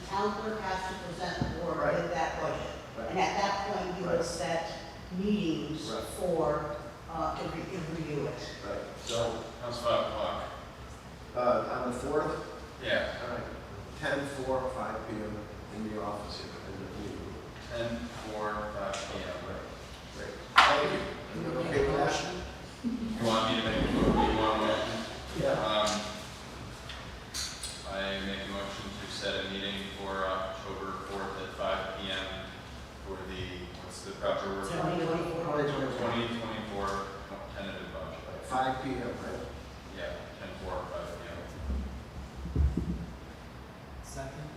town clerk has to present the board Right. with that budget. Right. And at that point, you will Right. set meetings Right. for, to review it. Right, so, How's 5 o'clock? on the 4th, Yeah, all right, 10:04, 5 p.m. in the office here, in the meeting room. 10, 4, 5 p.m. Great, thank you. Everyone okay with that? You want me to make a motion? You want a motion? Yeah. I make a motion to set a meeting for October 4th at 5 p.m. for the, what's the proper word? 2024 tentative budget. 5 p.m., right? Yeah, 10, 4, 5 p.m. Second.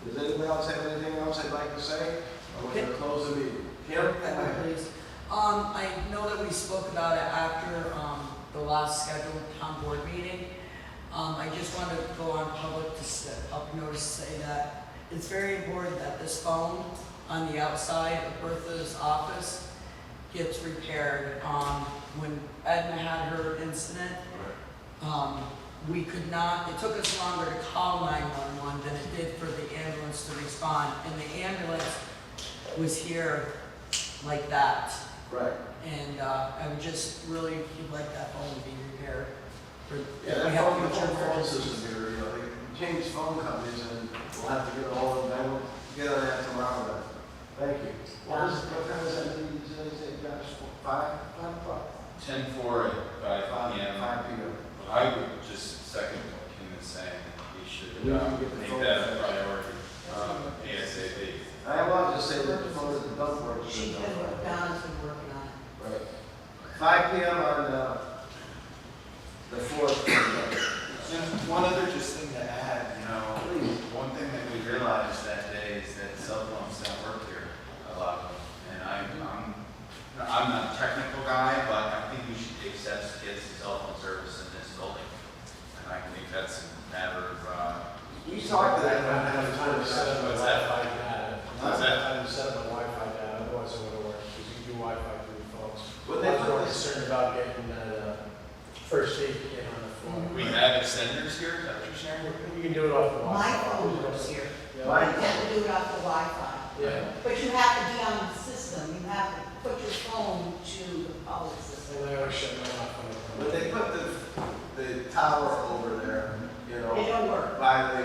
Does anyone else have anything else they'd like to say? Or we're gonna close the meeting? Kim? Please. I know that we spoke about it after, the last scheduled town board meeting. I just wanted to go on public to up notice to say that it's very important that this phone on the outside of Bertha's office gets repaired. When Edna had her incident, we could not, it took us longer to call 911 than it did for the ambulance to respond. And the ambulance was here like that. Right. And I would just really like that phone to be repaired. Yeah, that phone system here, you know, they changed phone companies and we'll have to get a hold of them. We'll get on that tomorrow then. Thank you. What time is that meeting today, Josh? 5 o'clock? 10, 4 at 5 p.m. 5 p.m. I would just second what Kim is saying. We should We can get the make phone that a fixed. priority ASAP. I want to say that the phone is done work. She's been, Donna's been working on it. Right. 5 p.m. on the 4th. And one other just thing to add, you know, Please. one thing that we realized that day is that cell phones don't work here, a lot of them. And I'm not a technical guy, but I think we should take steps to get some cell phone service in this building. And I think that's a matter of, We talked to them about I have time to set up my What's that? Wi-Fi data. What's that? Time to set up my Wi-Fi data, otherwise it wouldn't work, because you can do Wi-Fi through your phones. But I they was put more this- concerned about getting that first aid kit on the floor. we have extenders here, is that what you're saying? You can do it off the Wi-Fi. My phone works here. Yeah. I have to do it off the Wi-Fi. Yeah. But you have to be on the system, you have to put your phone to the public system. And I always shut mine off when I come. When they put the tower over there, you know. It don't work. By the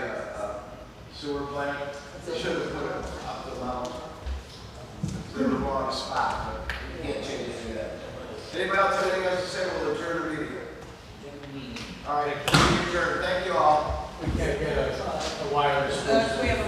sewer plant, they should have put it up the mountain. They're in the wrong spot, but you can't change any of that. Anybody else have anything else to say? We'll adjourn the meeting. All right, adjourn. Thank you all. We can't get a wireless. We have a